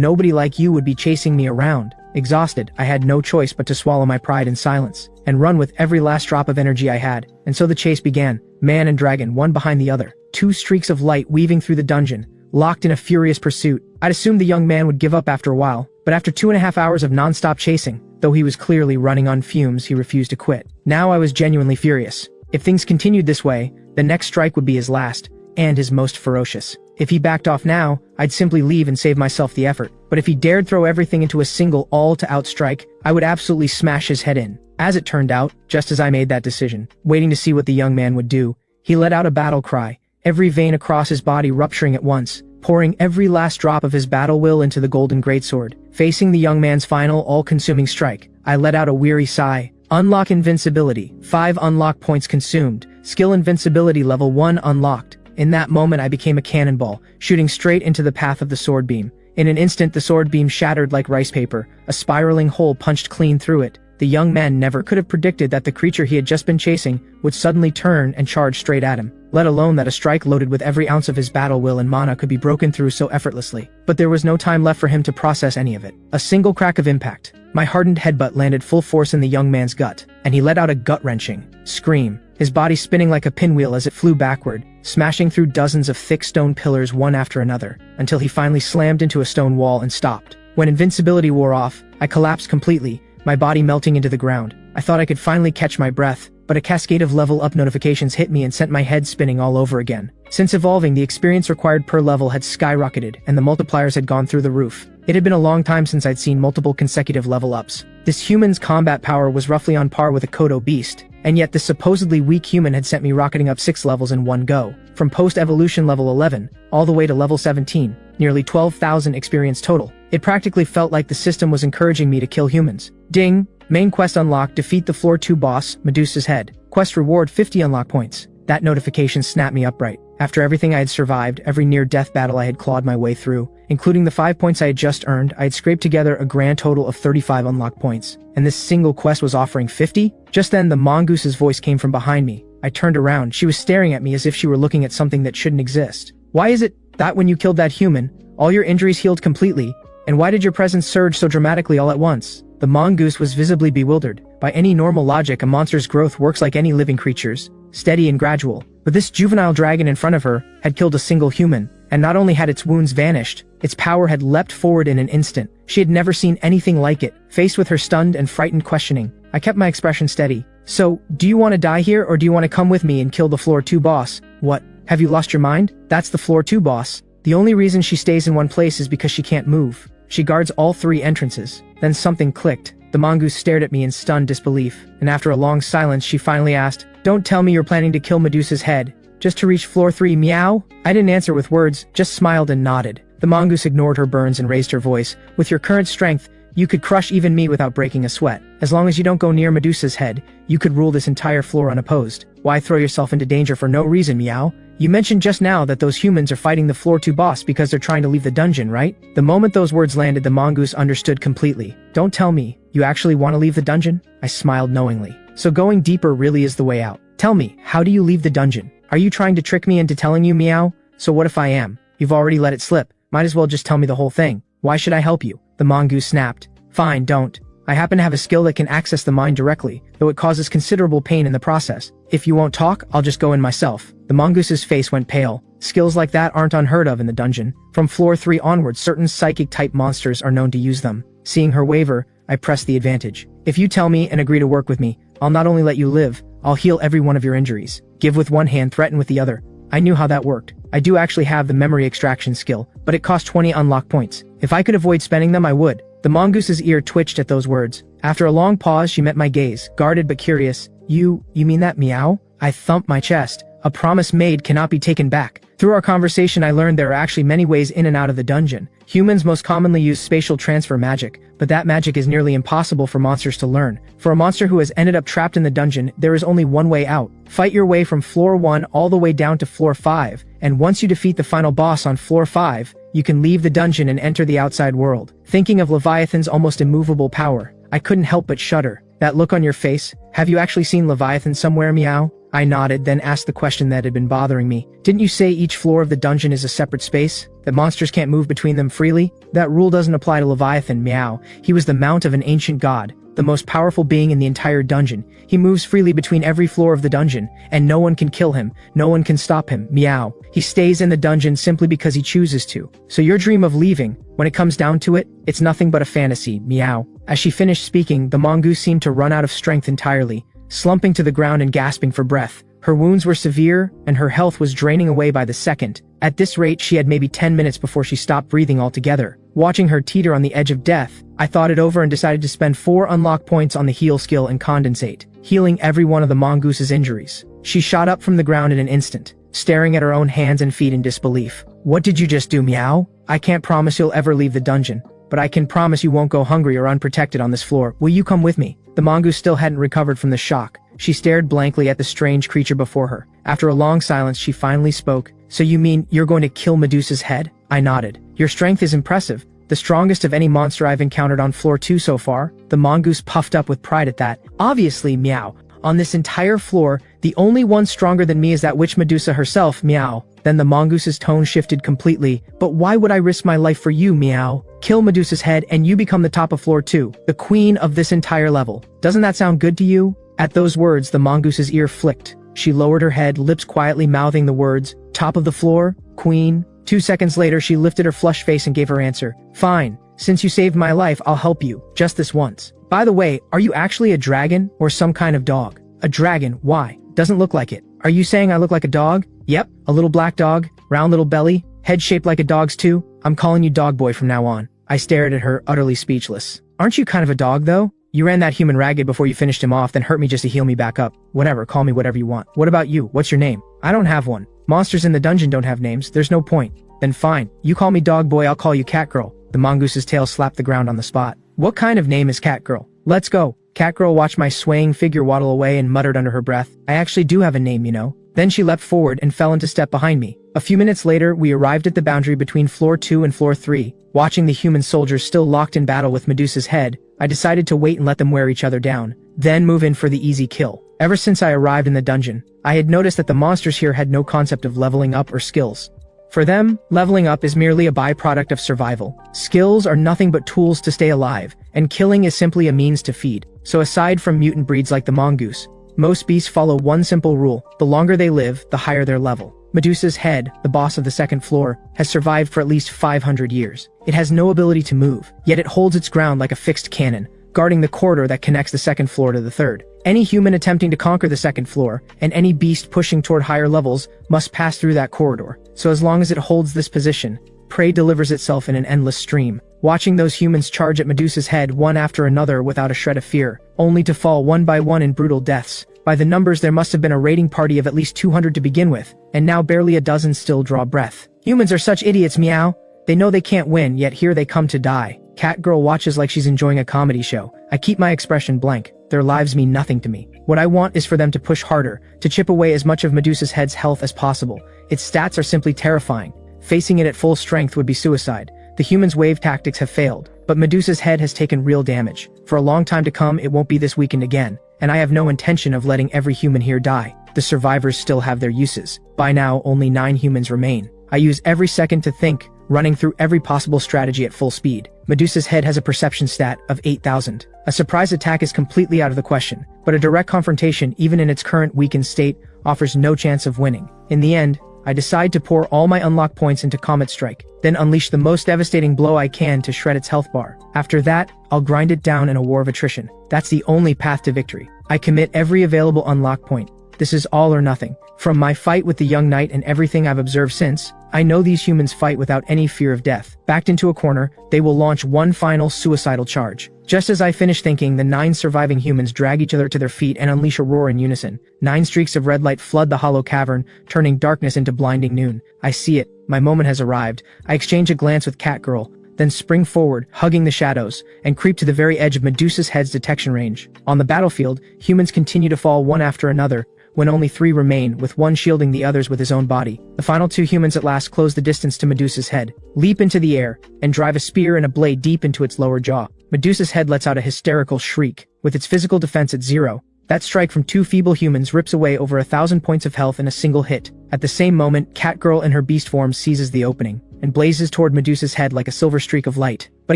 A: nobody like you would be chasing me around. Exhausted, I had no choice but to swallow my pride in silence, and run with every last drop of energy I had. And so the chase began, man and dragon, one behind the other. 2 streaks of light weaving through the dungeon, locked in a furious pursuit. I'd assumed the young man would give up after a while, but after 2.5 hours of non-stop chasing, though he was clearly running on fumes, he refused to quit. Now I was genuinely furious. If things continued this way, the next strike would be his last, and his most ferocious. If he backed off now, I'd simply leave and save myself the effort. But if he dared throw everything into a single all-to-out strike, I would absolutely smash his head in. As it turned out, just as I made that decision, waiting to see what the young man would do, he let out a battle cry, every vein across his body rupturing at once, pouring every last drop of his battle will into the golden greatsword. Facing the young man's final, all-consuming strike, I let out a weary sigh. Unlock invincibility. 5 unlock points consumed. Skill invincibility level 1 unlocked. In that moment I became a cannonball, shooting straight into the path of the sword beam. In an instant the sword beam shattered like rice paper, a spiraling hole punched clean through it. The young man never could have predicted that the creature he had just been chasing would suddenly turn and charge straight at him, let alone that a strike loaded with every ounce of his battle will and mana could be broken through so effortlessly. But there was no time left for him to process any of it. A single crack of impact. My hardened headbutt landed full force in the young man's gut, and he let out a gut-wrenching scream, his body spinning like a pinwheel as it flew backward, smashing through dozens of thick stone pillars one after another, until he finally slammed into a stone wall and stopped. When invincibility wore off, I collapsed completely, my body melting into the ground. I thought I could finally catch my breath, but a cascade of level-up notifications hit me and sent my head spinning all over again. Since evolving, the experience required per level had skyrocketed, and the multipliers had gone through the roof. It had been a long time since I'd seen multiple consecutive level-ups. This human's combat power was roughly on par with a Kodo beast, and yet this supposedly weak human had sent me rocketing up 6 levels in one go, from post-evolution level 11, all the way to level 17, nearly 12,000 experience total. It practically felt like the system was encouraging me to kill humans. Ding! Main quest unlocked, defeat the floor 2 boss, Medusa's head. Quest reward 50 unlock points. That notification snapped me upright. After everything I had survived, every near-death battle I had clawed my way through, including the 5 points I had just earned, I had scraped together a grand total of 35 unlock points. And this single quest was offering 50? Just then the mongoose's voice came from behind me. I turned around. She was staring at me as if she were looking at something that shouldn't exist. "Why is it that when you killed that human, all your injuries healed completely? And why did your presence surge so dramatically all at once?" The mongoose was visibly bewildered. By any normal logic, a monster's growth works like any living creature's. steady and gradual. But this juvenile dragon in front of her had killed a single human, and not only had its wounds vanished, its power had leapt forward in an instant. She had never seen anything like it. Faced with her stunned and frightened questioning, I kept my expression steady. So, do you want to die here or do you want to come with me and kill the floor 2 boss? What? Have you lost your mind? That's the floor 2 boss. The only reason she stays in one place is because she can't move. She guards all 3 entrances. Then something clicked. The mongoose stared at me in stunned disbelief, and after a long silence she finally asked, "Don't tell me you're planning to kill Medusa's head, just to reach floor 3, meow?" I didn't answer with words, just smiled and nodded. The mongoose ignored her burns and raised her voice. "With your current strength, you could crush even me without breaking a sweat. As long as you don't go near Medusa's head, you could rule this entire floor unopposed. Why throw yourself into danger for no reason, meow? You mentioned just now that those humans are fighting the floor 2 boss because they're trying to leave the dungeon, right?" The moment those words landed, the mongoose understood completely. "Don't tell me, you actually want to leave the dungeon?" I smiled knowingly. "So going deeper really is the way out. Tell me, how do you leave the dungeon? Are you trying to trick me into telling you, meow? So what if I am? You've already let it slip. Might as well just tell me the whole thing. Why should I help you?" The mongoose snapped. "Fine, don't. I happen to have a skill that can access the mind directly, though it causes considerable pain in the process. If you won't talk, I'll just go in myself." The mongoose's face went pale. Skills like that aren't unheard of in the dungeon. From floor 3 onwards, certain psychic-type monsters are known to use them. Seeing her waver, I pressed the advantage. "If you tell me and agree to work with me, I'll not only let you live, I'll heal every one of your injuries. Give with one hand, threaten with the other." I knew how that worked. I do actually have the memory extraction skill, but it cost 20 unlock points. If I could avoid spending them, I would. The mongoose's ear twitched at those words. After a long pause, she met my gaze, guarded but curious. You mean that, meow?" I thumped my chest. A promise made cannot be taken back. Through our conversation, I learned there are actually many ways in and out of the dungeon. Humans most commonly use spatial transfer magic, but that magic is nearly impossible for monsters to learn. For a monster who has ended up trapped in the dungeon, there is only one way out. Fight your way from floor 1 all the way down to floor 5, and once you defeat the final boss on floor 5, you can leave the dungeon and enter the outside world. Thinking of Leviathan's almost immovable power, I couldn't help but shudder. "That look on your face, have you actually seen Leviathan somewhere, meow?" I nodded, then asked the question that had been bothering me. "Didn't you say each floor of the dungeon is a separate space? That monsters can't move between them freely? That rule doesn't apply to Leviathan, meow. He was the mount of an ancient god, the most powerful being in the entire dungeon. He moves freely between every floor of the dungeon, and no one can kill him, no one can stop him, meow. He stays in the dungeon simply because he chooses to. So your dream of leaving, when it comes down to it, it's nothing but a fantasy, meow." As she finished speaking, the mongoose seemed to run out of strength entirely, slumping to the ground and gasping for breath. Her wounds were severe, and her health was draining away by the second. At this rate, she had maybe 10 minutes before she stopped breathing altogether. Watching her teeter on the edge of death, I thought it over and decided to spend 4 unlock points on the heal skill and condensate, healing every one of the mongoose's injuries. She shot up from the ground in an instant, staring at her own hands and feet in disbelief. "What did you just do, meow? I can't promise you'll ever leave the dungeon, but I can promise you won't go hungry or unprotected on this floor. Will you come with me?" The mongoose still hadn't recovered from the shock. She stared blankly at the strange creature before her. After a long silence, she finally spoke. "So you mean you're going to kill Medusa's head?" I nodded. "Your strength is impressive. The strongest of any monster I've encountered on floor 2 so far." The mongoose puffed up with pride at that. "Obviously, meow. On this entire floor, the only one stronger than me is that witch Medusa herself, meow." Then the mongoose's tone shifted completely. "But why would I risk my life for you, meow? Kill Medusa's head and you become the top of floor 2, the queen of this entire level. Doesn't that sound good to you?" At those words, the mongoose's ear flicked. She lowered her head, lips quietly mouthing the words, "Top of the floor, queen." 2 seconds later, she lifted her flushed face and gave her answer. "Fine. Since you saved my life, I'll help you. Just this once. By the way, are you actually a dragon or some kind of dog?" "A dragon? Why? Doesn't look like it." "Are you saying I look like a dog?" "Yep, a little black dog, round little belly, head shaped like a dog's too. I'm calling you Dog Boy from now on." I stared at her, utterly speechless. "Aren't you kind of a dog, though? You ran that human ragged before you finished him off, then hurt me just to heal me back up. Whatever, call me whatever you want. What about you? What's your name?" "I don't have one. Monsters in the dungeon don't have names. There's no point." "Then fine. You call me Dog Boy, I'll call you Cat Girl." The mongoose's tail slapped the ground on the spot. "What kind of name is Cat Girl?" "Let's go." Cat Girl watched my swaying figure waddle away and muttered under her breath, "I actually do have a name, you know." Then she leapt forward and fell into step behind me. A few minutes later, we arrived at the boundary between floor 2 and floor 3. Watching the human soldiers still locked in battle with Medusa's head, I decided to wait and let them wear each other down, then move in for the easy kill. Ever since I arrived in the dungeon, I had noticed that the monsters here had no concept of leveling up or skills. For them, leveling up is merely a byproduct of survival. Skills are nothing but tools to stay alive, and killing is simply a means to feed. So aside from mutant breeds like the mongoose, Most beasts follow one simple rule: the longer they live, the higher their level. Medusa's head, the boss of the second floor, has survived for at least 500 years. It has no ability to move, yet it holds its ground like a fixed cannon, guarding the corridor that connects the second floor to the third. Any human attempting to conquer the second floor, and any beast pushing toward higher levels, must pass through that corridor. So as long as it holds this position, prey delivers itself in an endless stream. Watching those humans charge at Medusa's head one after another without a shred of fear, only to fall one by one in brutal deaths. By the numbers, there must have been a raiding party of at least 200 to begin with, and now barely a dozen still draw breath. Humans are such idiots, meow. They know they can't win, yet here they come to die. Catgirl watches like she's enjoying a comedy show. I keep my expression blank. Their lives mean nothing to me. What I want is for them to push harder, to chip away as much of Medusa's head's health as possible. Its stats are simply terrifying. Facing it at full strength would be suicide. The humans' wave tactics have failed, but Medusa's head has taken real damage. For a long time to come, it won't be this weakened again, and I have no intention of letting every human here die. The survivors still have their uses. By now, only 9 humans remain. I use every second to think, running through every possible strategy at full speed. Medusa's head has a perception stat of 8,000. A surprise attack is completely out of the question, but a direct confrontation, even in its current weakened state, offers no chance of winning. In the end, I decide to pour all my unlock points into Comet Strike, then unleash the most devastating blow I can to shred its health bar. After that, I'll grind it down in a war of attrition. That's the only path to victory. I commit every available unlock point. This is all or nothing. From my fight with the young knight and everything I've observed since, I know these humans fight without any fear of death. Backed into a corner, they will launch one final suicidal charge. Just as I finish thinking, the 9 surviving humans drag each other to their feet and unleash a roar in unison. 9 streaks of red light flood the hollow cavern, turning darkness into blinding noon. I see it. My moment has arrived. I exchange a glance with Catgirl, then spring forward, hugging the shadows, and creep to the very edge of Medusa's head's detection range. On the battlefield, humans continue to fall one after another, when only 3 remain, with one shielding the others with his own body. The final 2 humans at last close the distance to Medusa's head, leap into the air, and drive a spear and a blade deep into its lower jaw. Medusa's head lets out a hysterical shriek. With its physical defense at 0, that strike from 2 feeble humans rips away over 1,000 points of health in a single hit. At the same moment, Catgirl in her beast form seizes the opening, and blazes toward Medusa's head like a silver streak of light. But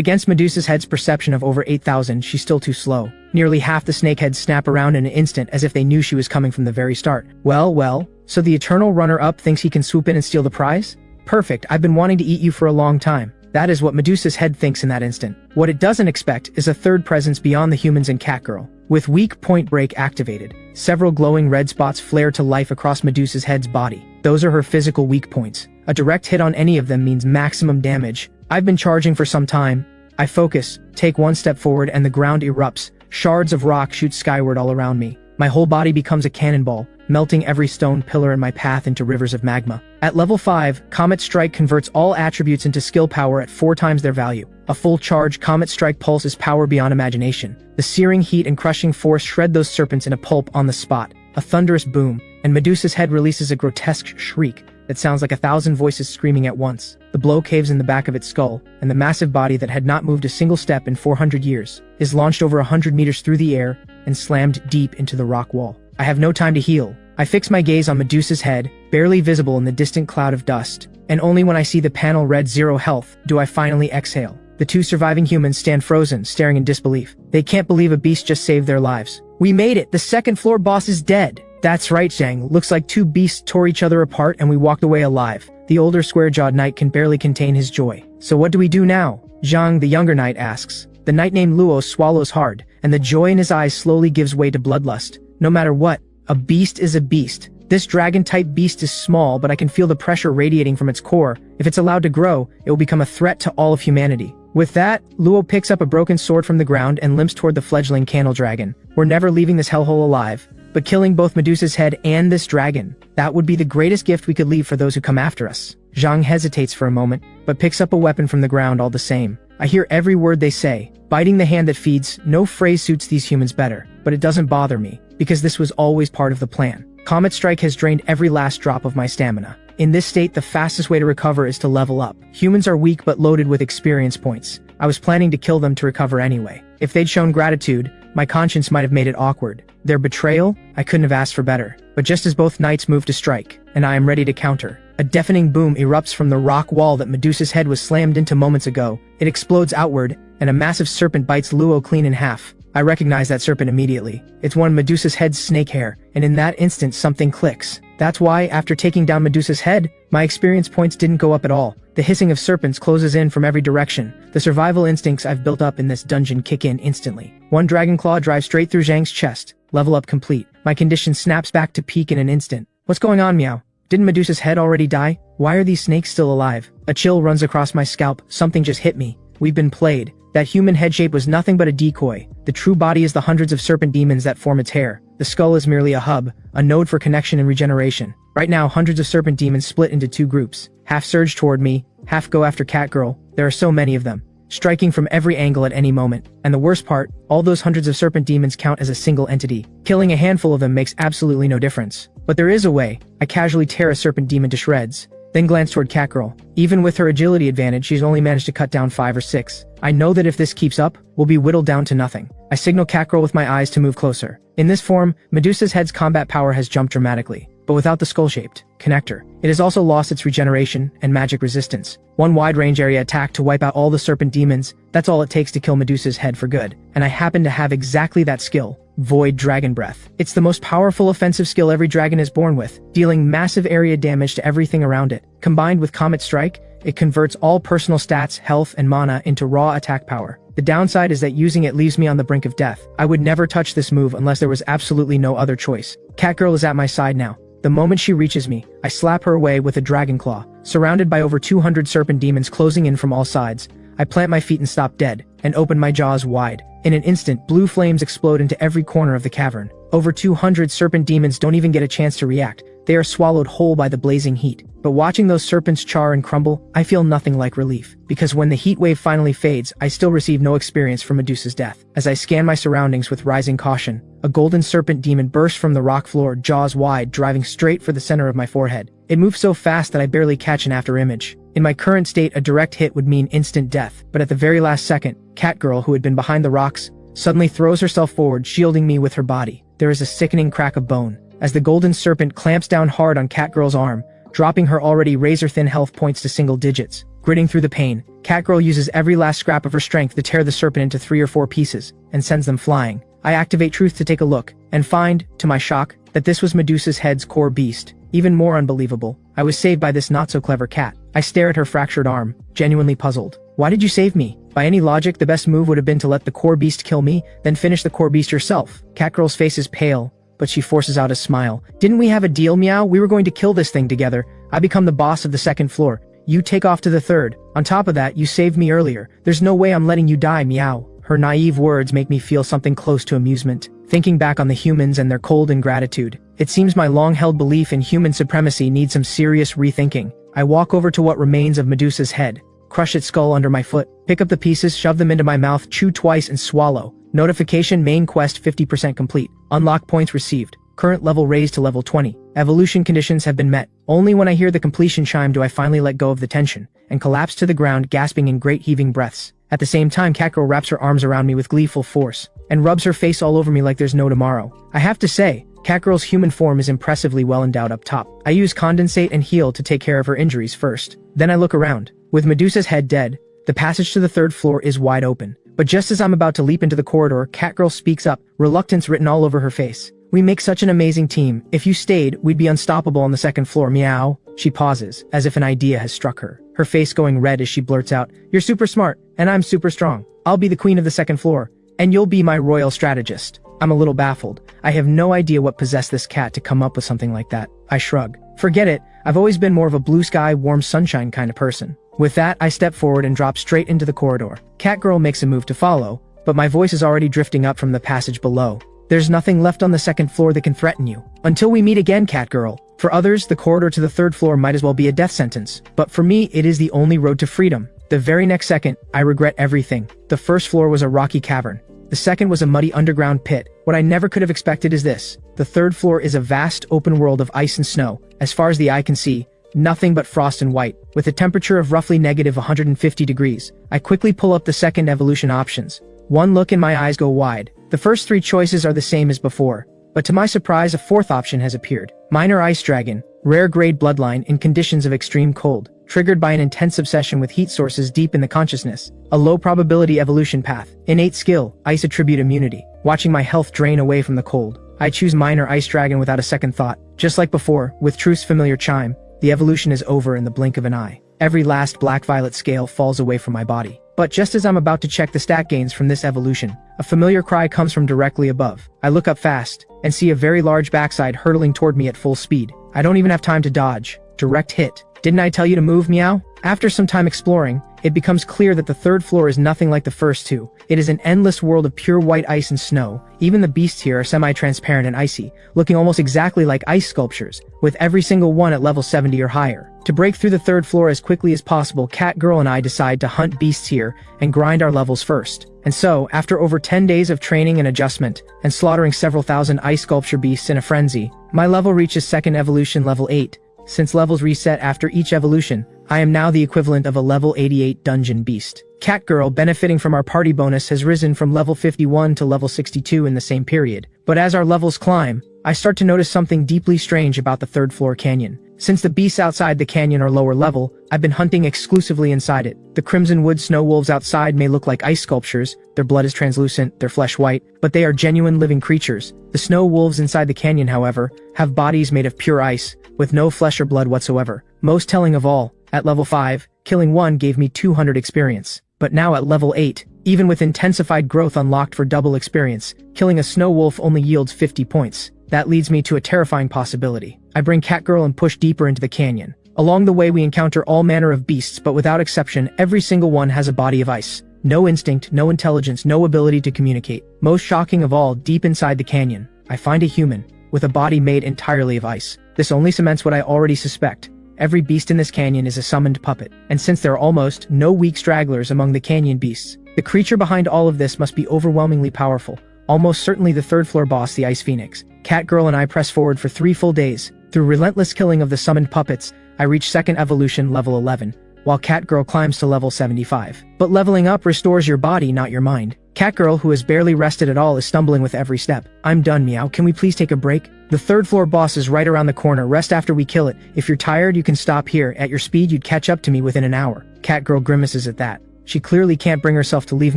A: against Medusa's head's perception of over 8,000, she's still too slow. Nearly half the snakeheads snap around in an instant as if they knew she was coming from the very start. Well, so the eternal runner-up thinks he can swoop in and steal the prize? Perfect, I've been wanting to eat you for a long time. That is what Medusa's head thinks in that instant. What it doesn't expect is a third presence beyond the humans and Catgirl. With weak point break activated, several glowing red spots flare to life across Medusa's head's body. Those are her physical weak points. A direct hit on any of them means maximum damage. I've been charging for some time. I focus, take one step forward, and the ground erupts. Shards of rock shoot skyward all around me. My whole body becomes a cannonball, melting every stone pillar in my path into rivers of magma. At level 5, Comet Strike converts all attributes into skill power at 4 times their value. A full charge Comet Strike pulse is power beyond imagination. The searing heat and crushing force shred those serpents into pulp on the spot. A thunderous boom, and Medusa's head releases a grotesque shriek that sounds like 1,000 voices screaming at once. The blow caves in the back of its skull, and the massive body that had not moved a single step in 400 years is launched over 100 meters through the air and slammed deep into the rock wall. I have no time to heal. I fix my gaze on Medusa's head, barely visible in the distant cloud of dust, and only when I see the panel read 0 health do I finally exhale. The 2 surviving humans stand frozen, staring in disbelief. They can't believe a beast just saved their lives. We made it! The second floor boss is dead! That's right, Zhang. Looks like 2 beasts tore each other apart and we walked away alive. The older square-jawed knight can barely contain his joy. So what do we do now? Zhang, the younger knight, asks. The knight named Luo swallows hard, and the joy in his eyes slowly gives way to bloodlust. No matter what, a beast is a beast. This dragon-type beast is small, but I can feel the pressure radiating from its core. If it's allowed to grow, it will become a threat to all of humanity. With that, Luo picks up a broken sword from the ground and limps toward the fledgling candle dragon. We're never leaving this hellhole alive, but killing both Medusa's head and this dragon, that would be the greatest gift we could leave for those who come after us. Zhang hesitates for a moment, but picks up a weapon from the ground all the same. I hear every word they say. Biting the hand that feeds, no phrase suits these humans better, but it doesn't bother me, because this was always part of the plan. Comet Strike has drained every last drop of my stamina. In this state, the fastest way to recover is to level up. Humans are weak but loaded with experience points. I was planning to kill them to recover anyway. If they'd shown gratitude, my conscience might have made it awkward. Their betrayal? I couldn't have asked for better. But just as both knights move to strike, and I am ready to counter, a deafening boom erupts from the rock wall that Medusa's head was slammed into moments ago. It explodes outward, and a massive serpent bites Luo clean in half. I recognize that serpent immediately. It's one of Medusa's head's snake hair, and in that instant something clicks. That's why, after taking down Medusa's head, my experience points didn't go up at all. The hissing of serpents closes in from every direction. The survival instincts I've built up in this dungeon kick in instantly. One dragon claw drives straight through Zhang's chest. Level up complete. My condition snaps back to peak in an instant. What's going on, Meow? Didn't Medusa's head already die? Why are these snakes still alive? A chill runs across my scalp. Something just hit me. We've been played. That human head shape was nothing but a decoy. The true body is the hundreds of serpent demons that form its hair. The skull is merely a hub, a node for connection and regeneration. Right now, hundreds of serpent demons split into two groups. Half surge toward me, half go after Catgirl. There are so many of them, striking from every angle at any moment. And the worst part, all those hundreds of serpent demons count as a single entity. Killing a handful of them makes absolutely no difference. But there is a way. I casually tear a serpent demon to shreds, then glance toward Catgirl. Even with her agility advantage, she's only managed to cut down 5 or 6. I know that if this keeps up, we'll be whittled down to nothing. I signal Catgirl with my eyes to move closer. In this form, Medusa's head's combat power has jumped dramatically, but without the skull-shaped connector. It has also lost its regeneration and magic resistance. One wide-range area attack to wipe out all the serpent demons, that's all it takes to kill Medusa's head for good. And I happen to have exactly that skill. Void Dragon Breath. It's the most powerful offensive skill every dragon is born with, dealing massive area damage to everything around it. Combined with Comet Strike, it converts all personal stats, health, and mana into raw attack power. The downside is that using it leaves me on the brink of death. I would never touch this move unless there was absolutely no other choice. Catgirl is at my side now. The moment she reaches me, I slap her away with a dragon claw. Surrounded by over 200 serpent demons closing in from all sides, I plant my feet and stop dead, and open my jaws wide. In an instant, blue flames explode into every corner of the cavern. Over 200 serpent demons don't even get a chance to react. They are swallowed whole by the blazing heat. But watching those serpents char and crumble, I feel nothing like relief. Because when the heat wave finally fades, I still receive no experience from Medusa's death. As I scan my surroundings with rising caution, a golden serpent demon bursts from the rock floor, jaws wide, driving straight for the center of my forehead. It moves so fast that I barely catch an after image. In my current state, a direct hit would mean instant death. But at the very last second, Catgirl, who had been behind the rocks, suddenly throws herself forward, shielding me with her body. There is a sickening crack of bone as the golden serpent clamps down hard on Catgirl's arm, dropping her already razor-thin health points to single digits. Gritting through the pain, Catgirl uses every last scrap of her strength to tear the serpent into 3 or 4 pieces, and sends them flying. I activate Truth to take a look, and find, to my shock, that this was Medusa's head's core beast. Even more unbelievable, I was saved by this not-so-clever cat. I stare at her fractured arm, genuinely puzzled. Why did you save me? By any logic, the best move would have been to let the core beast kill me, then finish the core beast yourself. Catgirl's face is pale, but she forces out a smile. Didn't we have a deal, Meow? We were going to kill this thing together. I become the boss of the 2nd floor. You take off to the 3rd. On top of that, you saved me earlier. There's no way I'm letting you die, Meow. Her naive words make me feel something close to amusement. Thinking back on the humans and their cold ingratitude, it seems my long-held belief in human supremacy needs some serious rethinking. I walk over to what remains of Medusa's head, crush its skull under my foot, pick up the pieces, shove them into my mouth, chew twice, and swallow. Notification: main quest 50% complete. Unlock points received. Current level raised to level 20. Evolution conditions have been met. Only when I hear the completion chime do I finally let go of the tension, and collapse to the ground, gasping in great heaving breaths. At the same time, Catgirl wraps her arms around me with gleeful force, and rubs her face all over me like there's no tomorrow. I have to say, Catgirl's human form is impressively well endowed up top. I use Condensate and Heal to take care of her injuries first. Then I look around. With Medusa's head dead, the passage to the 3rd floor is wide open. But just as I'm about to leap into the corridor, Catgirl speaks up, reluctance written all over her face. We make such an amazing team. If you stayed, we'd be unstoppable on the 2nd floor, Meow. She pauses, as if an idea has struck her. Her face going red as she blurts out, You're super smart, and I'm super strong. I'll be the queen of the 2nd floor, and you'll be my royal strategist. I'm a little baffled. I have no idea what possessed this cat to come up with something like that. I shrug. Forget it, I've always been more of a blue sky, warm sunshine kind of person. With that, I step forward and drop straight into the corridor. Catgirl makes a move to follow, but my voice is already drifting up from the passage below. There's nothing left on the 2nd floor that can threaten you. Until we meet again, Catgirl. For others, the corridor to the 3rd floor might as well be a death sentence. But for me, it is the only road to freedom. The very next second, I regret everything. The 1st floor was a rocky cavern. The 2nd was a muddy underground pit. What I never could have expected is this. The 3rd floor is a vast open world of ice and snow. As far as the eye can see, nothing but frost and white, with a temperature of roughly negative 150 degrees. I quickly pull up the 2nd evolution options. One look and my eyes go wide. The first 3 choices are the same as before, but to my surprise, a 4th option has appeared. Minor Ice Dragon, rare grade bloodline in conditions of extreme cold. triggered by an intense obsession with heat sources deep in the consciousness. A low-probability evolution path. Innate skill, ice attribute immunity. Watching my health drain away from the cold, I choose minor ice dragon without a second thought. Just like before, with Truth's familiar chime, the evolution is over in the blink of an eye. Every last black-violet scale falls away from my body. But just as I'm about to check the stat gains from this evolution, a familiar cry comes from directly above. I look up fast, and see a very large backside hurtling toward me at full speed. I don't even have time to dodge. Direct hit. Didn't I tell you to move, meow? After some time exploring, it becomes clear that the third floor is nothing like the first two. It is an endless world of pure white ice and snow. Even the beasts here are semi-transparent and icy, looking almost exactly like ice sculptures, with every single one at level 70 or higher. To break through the third floor as quickly as possible, Cat Girl and I decide to hunt beasts here and grind our levels first. And so, after over 10 days of training and adjustment, and slaughtering several thousand ice sculpture beasts in a frenzy, my level reaches second evolution level 8. Since levels reset after each evolution, I am now the equivalent of a level 88 dungeon beast. Cat Girl, benefiting from our party bonus, has risen from level 51 to level 62 in the same period. But as our levels climb, I start to notice something deeply strange about the third floor canyon. Since the beasts outside the canyon are lower level, I've been hunting exclusively inside it. The crimson wood snow wolves outside may look like ice sculptures, their blood is translucent, their flesh white, but they are genuine living creatures. The snow wolves inside the canyon, however, have bodies made of pure ice, with no flesh or blood whatsoever. Most telling of all, at level 5, killing one gave me 200 experience. But now at level 8, even with intensified growth unlocked for double experience, killing a snow wolf only yields 50 points. That leads me to a terrifying possibility. I bring Catgirl and push deeper into the canyon. Along the way we encounter all manner of beasts, but without exception, every single one has a body of ice. No instinct, no intelligence, no ability to communicate. Most shocking of all, deep inside the canyon, I find a human, with a body made entirely of ice. This only cements what I already suspect. Every beast in this canyon is a summoned puppet, and since there are almost no weak stragglers among the canyon beasts, the creature behind all of this must be overwhelmingly powerful. Almost certainly the third floor boss, the Ice Phoenix. Catgirl and I press forward for 3 full days. Through relentless killing of the summoned puppets, I reach second evolution level 11, while Catgirl climbs to level 75. But leveling up restores your body, not your mind. Catgirl, who has barely rested at all, is stumbling with every step. I'm done, meow. Can we please take a break? The third floor boss is right around the corner. Rest after we kill it. If you're tired, you can stop here. At your speed, you'd catch up to me within an hour. Catgirl grimaces at that. She clearly can't bring herself to leave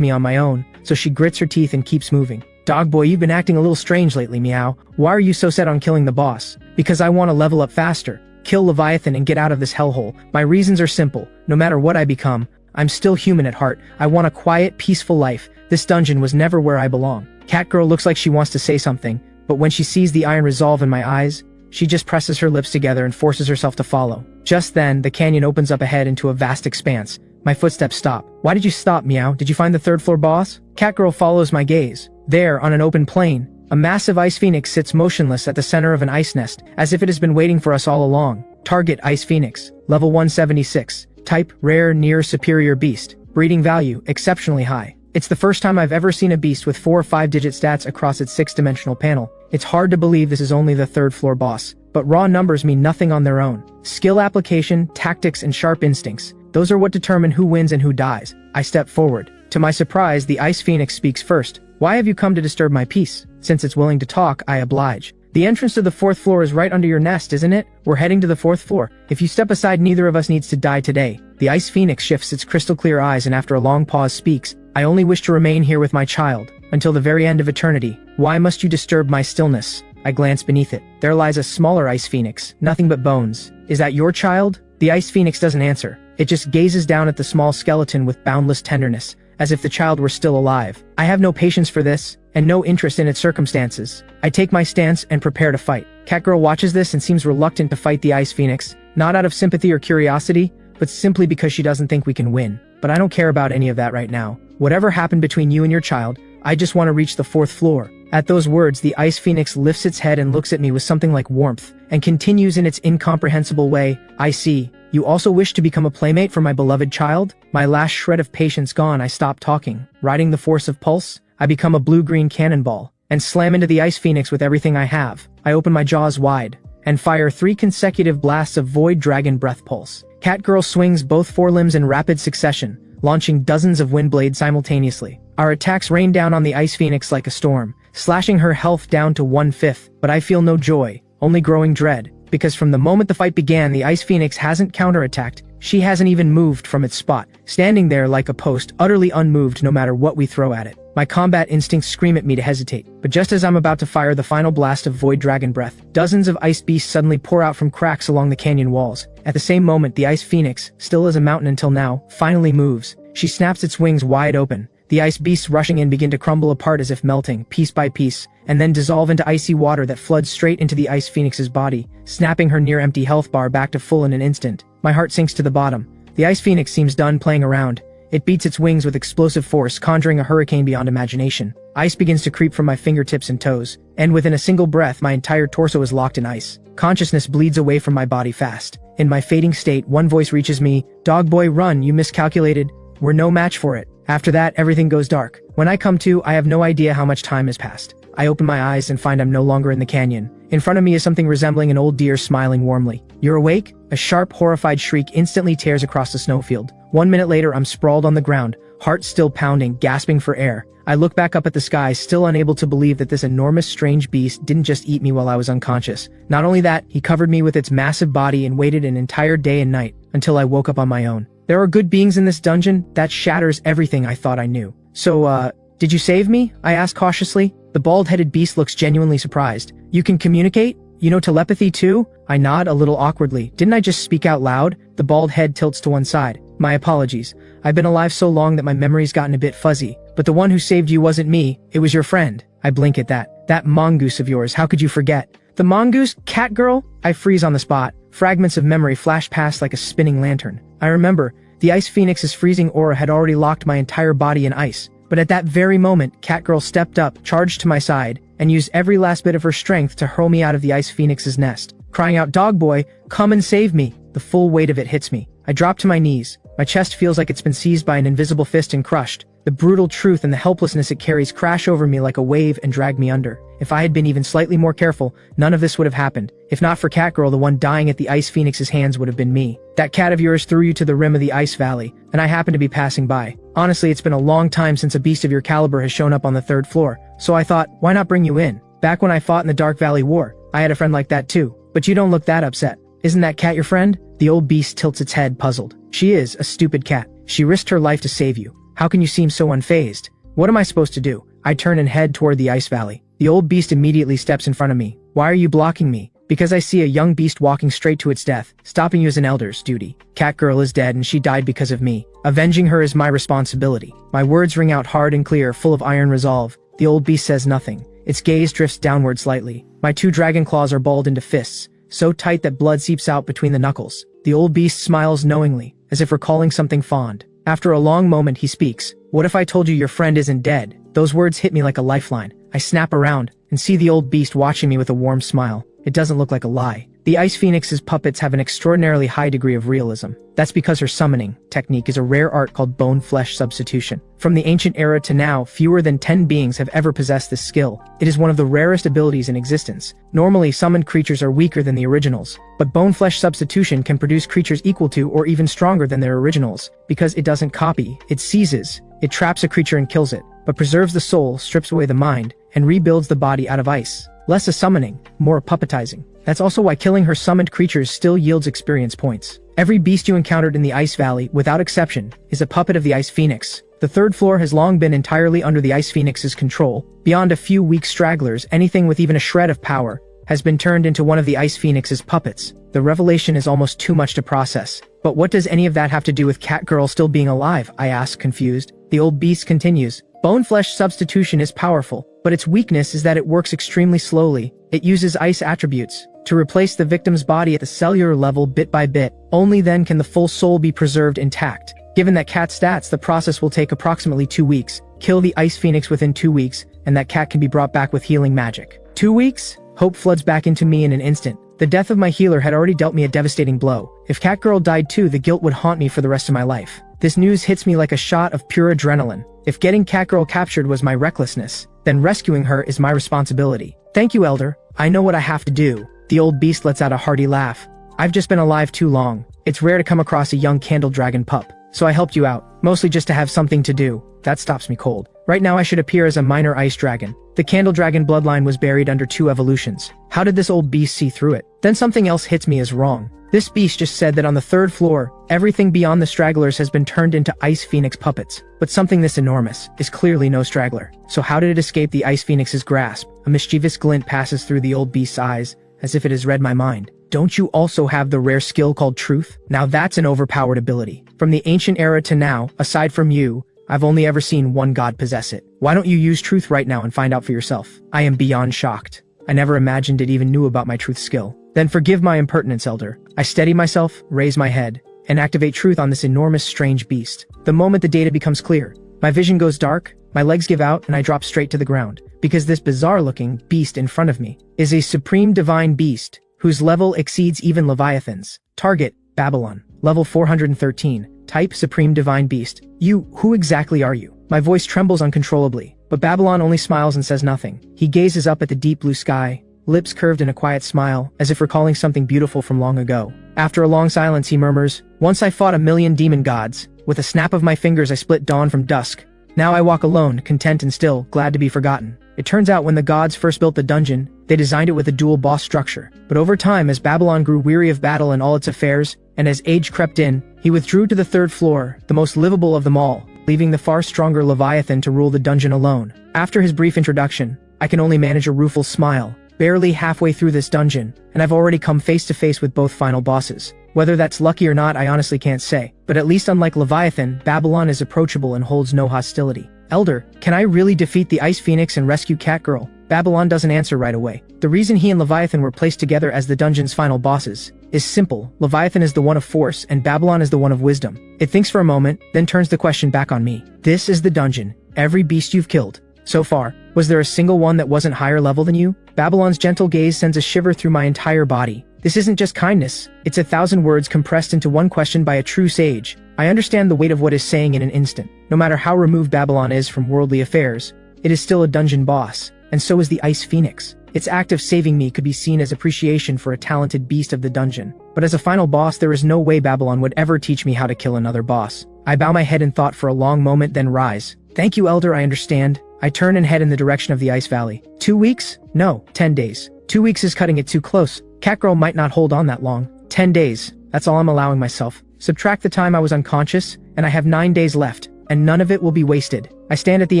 A: me on my own, so she grits her teeth and keeps moving. Dog boy, you've been acting a little strange lately, meow. Why are you so set on killing the boss? Because I want to level up faster, kill Leviathan and get out of this hellhole. My reasons are simple. No matter what I become, I'm still human at heart. I want a quiet, peaceful life. This dungeon was never where I belong. Catgirl looks like she wants to say something, but when she sees the iron resolve in my eyes, she just presses her lips together and forces herself to follow. Just then, the canyon opens up ahead into a vast expanse. My footsteps stop. Why did you stop, meow? Did you find the third floor boss? Catgirl follows my gaze. There, on an open plain, a massive ice phoenix sits motionless at the center of an ice nest, as if it has been waiting for us all along. Target: Ice Phoenix. Level 176. Type: Rare, Near, Superior Beast. Breeding value: exceptionally high. It's the first time I've ever seen a beast with 4 or 5-digit stats across its 6-dimensional panel. It's hard to believe this is only the third floor boss, but raw numbers mean nothing on their own. Skill application, tactics, and sharp instincts, those are what determine who wins and who dies. I step forward. To my surprise, the Ice Phoenix speaks first. Why have you come to disturb my peace? Since it's willing to talk, I oblige. The entrance to the 4th floor is right under your nest, isn't it? We're heading to the 4th floor. If you step aside, neither of us needs to die today. The Ice Phoenix shifts its crystal clear eyes and after a long pause speaks. I only wish to remain here with my child, until the very end of eternity. Why must you disturb my stillness? I glance beneath it. There lies a smaller Ice Phoenix, nothing but bones. Is that your child? The Ice Phoenix doesn't answer. It just gazes down at the small skeleton with boundless tenderness, as if the child were still alive. I have no patience for this, and no interest in its circumstances. I take my stance and prepare to fight. Catgirl watches this and seems reluctant to fight the Ice Phoenix, not out of sympathy or curiosity, but simply because she doesn't think we can win. But I don't care about any of that right now. Whatever happened between you and your child, I just want to reach the 4th floor. At those words, the Ice Phoenix lifts its head and looks at me with something like warmth, and continues in its incomprehensible way. I see. You also wish to become a playmate for my beloved child? My last shred of patience gone, I stop talking. Riding the force of pulse, I become a blue-green cannonball, and slam into the Ice Phoenix with everything I have. I open my jaws wide, and fire 3 consecutive blasts of Void Dragon Breath Pulse. Catgirl swings both forelimbs in rapid succession, launching dozens of wind blades simultaneously. Our attacks rain down on the Ice Phoenix like a storm, slashing her health down to 1/5, but I feel no joy, only growing dread, because from the moment the fight began, the Ice Phoenix hasn't counterattacked. She hasn't even moved from its spot, standing there like a post, utterly unmoved no matter what we throw at it. My combat instincts scream at me to hesitate, but just as I'm about to fire the final blast of void dragon breath, dozens of ice beasts suddenly pour out from cracks along the canyon walls. At the same moment, the ice phoenix, still as a mountain until now, finally moves. She snaps its wings wide open. The ice beasts rushing in begin to crumble apart as if melting, piece by piece, and then dissolve into icy water that floods straight into the ice phoenix's body, snapping her near-empty health bar back to full in an instant. My heart sinks to the bottom. The ice phoenix seems done playing around. It beats its wings with explosive force, conjuring a hurricane beyond imagination. Ice begins to creep from my fingertips and toes, and within a single breath my entire torso is locked in ice. Consciousness bleeds away from my body fast. In my fading state, one voice reaches me, "Dog boy, run, you miscalculated. We're no match for it." After that, everything goes dark. When I come to, I have no idea how much time has passed. I open my eyes and find I'm no longer in the canyon. In front of me is something resembling an old deer smiling warmly. "You're awake?" A sharp, horrified shriek instantly tears across the snowfield. 1 minute later, I'm sprawled on the ground, heart still pounding, gasping for air. I look back up at the sky, still unable to believe that this enormous, strange beast didn't just eat me while I was unconscious. Not only that, he covered me with its massive body and waited an entire day and night until I woke up on my own. There are good beings in this dungeon? That shatters everything I thought I knew. So, did you save me? I ask cautiously. The bald-headed beast looks genuinely surprised. "You can communicate? You know telepathy too?" I nod a little awkwardly. Didn't I just speak out loud? The bald head tilts to one side. "My apologies. I've been alive so long that my memory's gotten a bit fuzzy. But the one who saved you wasn't me, it was your friend." I blink at that. "That mongoose of yours, how could you forget?" "The mongoose? Cat girl?" I freeze on the spot. Fragments of memory flash past like a spinning lantern. I remember, the ice phoenix's freezing aura had already locked my entire body in ice. But at that very moment, Catgirl stepped up, charged to my side, and used every last bit of her strength to hurl me out of the ice phoenix's nest. Crying out, "Dog boy, come and save me!" The full weight of it hits me. I drop to my knees. My chest feels like it's been seized by an invisible fist and crushed. The brutal truth and the helplessness it carries crash over me like a wave and drag me under. If I had been even slightly more careful, none of this would have happened. If not for Catgirl, the one dying at the ice phoenix's hands would have been me. That cat of yours threw you to the rim of the ice valley, and I happened to be passing by. Honestly, it's been a long time since a beast of your caliber has shown up on the 3rd floor, so I thought, why not bring you in? Back when I fought in the Dark Valley War, I had a friend like that too. But you don't look that upset. Isn't that cat your friend? The old beast tilts its head, puzzled. She is, a stupid cat. She risked her life to save you. How can you seem so unfazed? What am I supposed to do? I turn and head toward the ice valley. The old beast immediately steps in front of me. Why are you blocking me? Because I see a young beast walking straight to its death. Stopping you is an elder's duty. Catgirl is dead and she died because of me. Avenging her is my responsibility. My words ring out hard and clear, full of iron resolve. The old beast says nothing. Its gaze drifts downward slightly. My 2 dragon claws are balled into fists, so tight that blood seeps out between the knuckles. The old beast smiles knowingly, as if recalling something fond. After a long moment, he speaks. "What if I told you your friend isn't dead?" Those words hit me like a lifeline. I snap around and see the old beast watching me with a warm smile. It doesn't look like a lie. The ice phoenix's puppets have an extraordinarily high degree of realism. That's because her summoning technique is a rare art called bone-flesh substitution. From the ancient era to now, fewer than 10 beings have ever possessed this skill. It is one of the rarest abilities in existence. Normally, summoned creatures are weaker than the originals, but bone-flesh substitution can produce creatures equal to or even stronger than their originals. Because it doesn't copy, it seizes. It traps a creature and kills it, but preserves the soul, strips away the mind, and rebuilds the body out of ice. Less a summoning, more a puppetizing. That's also why killing her summoned creatures still yields experience points. Every beast you encountered in the Ice Valley, without exception, is a puppet of the Ice Phoenix. The 3rd floor has long been entirely under the Ice Phoenix's control. Beyond a few weak stragglers, anything with even a shred of power has been turned into one of the Ice Phoenix's puppets. The revelation is almost too much to process. But what does any of that have to do with Catgirl still being alive? I ask, confused. The old beast continues. Bone-flesh substitution is powerful, but its weakness is that it works extremely slowly. It uses ice attributes to replace the victim's body at the cellular level bit by bit. Only then can the full soul be preserved intact. Given that cat's stats, the process will take approximately 2 weeks. Kill the Ice Phoenix within 2 weeks, and that cat can be brought back with healing magic. 2 weeks? Hope floods back into me in an instant. The death of my healer had already dealt me a devastating blow. If Catgirl died too, the guilt would haunt me for the rest of my life. This news hits me like a shot of pure adrenaline. If getting Catgirl captured was my recklessness, then rescuing her is my responsibility. Thank you, Elder. I know what I have to do. The old beast lets out a hearty laugh. I've just been alive too long. It's rare to come across a young candle dragon pup, so I helped you out, mostly just to have something to do. That stops me cold. Right now I should appear as a minor ice dragon. The candle dragon bloodline was buried under 2 evolutions. How did this old beast see through it? Then something else hits me as wrong. This beast just said that on the 3rd floor, everything beyond the stragglers has been turned into ice phoenix puppets. But something this enormous is clearly no straggler. So how did it escape the ice phoenix's grasp? A mischievous glint passes through the old beast's eyes, as if it has read my mind. Don't you also have the rare skill called truth? Now that's an overpowered ability. From the ancient era to now, aside from you, I've only ever seen one god possess it. Why don't you use truth right now and find out for yourself? I am beyond shocked. I never imagined it even knew about my truth skill. Then forgive my impertinence, Elder. I steady myself, raise my head, and activate truth on this enormous strange beast. The moment the data becomes clear, my vision goes dark, my legs give out, and I drop straight to the ground. Because this bizarre-looking beast in front of me is a supreme divine beast, whose level exceeds even Leviathan's. Target, Babylon. Level 413. Type, Supreme Divine Beast. Who exactly are you? My voice trembles uncontrollably, but Babylon only smiles and says nothing. He gazes up at the deep blue sky, lips curved in a quiet smile, as if recalling something beautiful from long ago. After a long silence, he murmurs, "Once I fought 1,000,000 demon gods. With a snap of my fingers I split dawn from dusk. Now I walk alone, content and still, glad to be forgotten." It turns out when the gods first built the dungeon, they designed it with a dual boss structure. But over time, as Babylon grew weary of battle and all its affairs, and as age crept in, he withdrew to the 3rd floor, the most livable of them all, leaving the far stronger Leviathan to rule the dungeon alone. After his brief introduction, I can only manage a rueful smile. Barely halfway through this dungeon, and I've already come face to face with both final bosses. Whether that's lucky or not, I honestly can't say. But at least unlike Leviathan, Babylon is approachable and holds no hostility. Elder, can I really defeat the Ice Phoenix and rescue Catgirl? Babylon doesn't answer right away. The reason he and Leviathan were placed together as the dungeon's final bosses is simple. Leviathan is the one of force, and Babylon is the one of wisdom. It thinks for a moment, then turns the question back on me. This is the dungeon. Every beast you've killed so far, was there a single one that wasn't higher level than you? Babylon's gentle gaze sends a shiver through my entire body. This isn't just kindness, it's 1,000 words compressed into one question by a true sage. I understand the weight of what is saying in an instant. No matter how removed Babylon is from worldly affairs, it is still a dungeon boss, and so is the Ice Phoenix. Its act of saving me could be seen as appreciation for a talented beast of the dungeon. But as a final boss, there is no way Babylon would ever teach me how to kill another boss. I bow my head in thought for a long moment, then rise. Thank you, Elder, I understand. I turn and head in the direction of the Ice Valley. 2 weeks? No, 10 days. 2 weeks is cutting it too close. Catgirl might not hold on that long. 10 days. That's all I'm allowing myself. Subtract the time I was unconscious, and I have 9 days left, and none of it will be wasted. I stand at the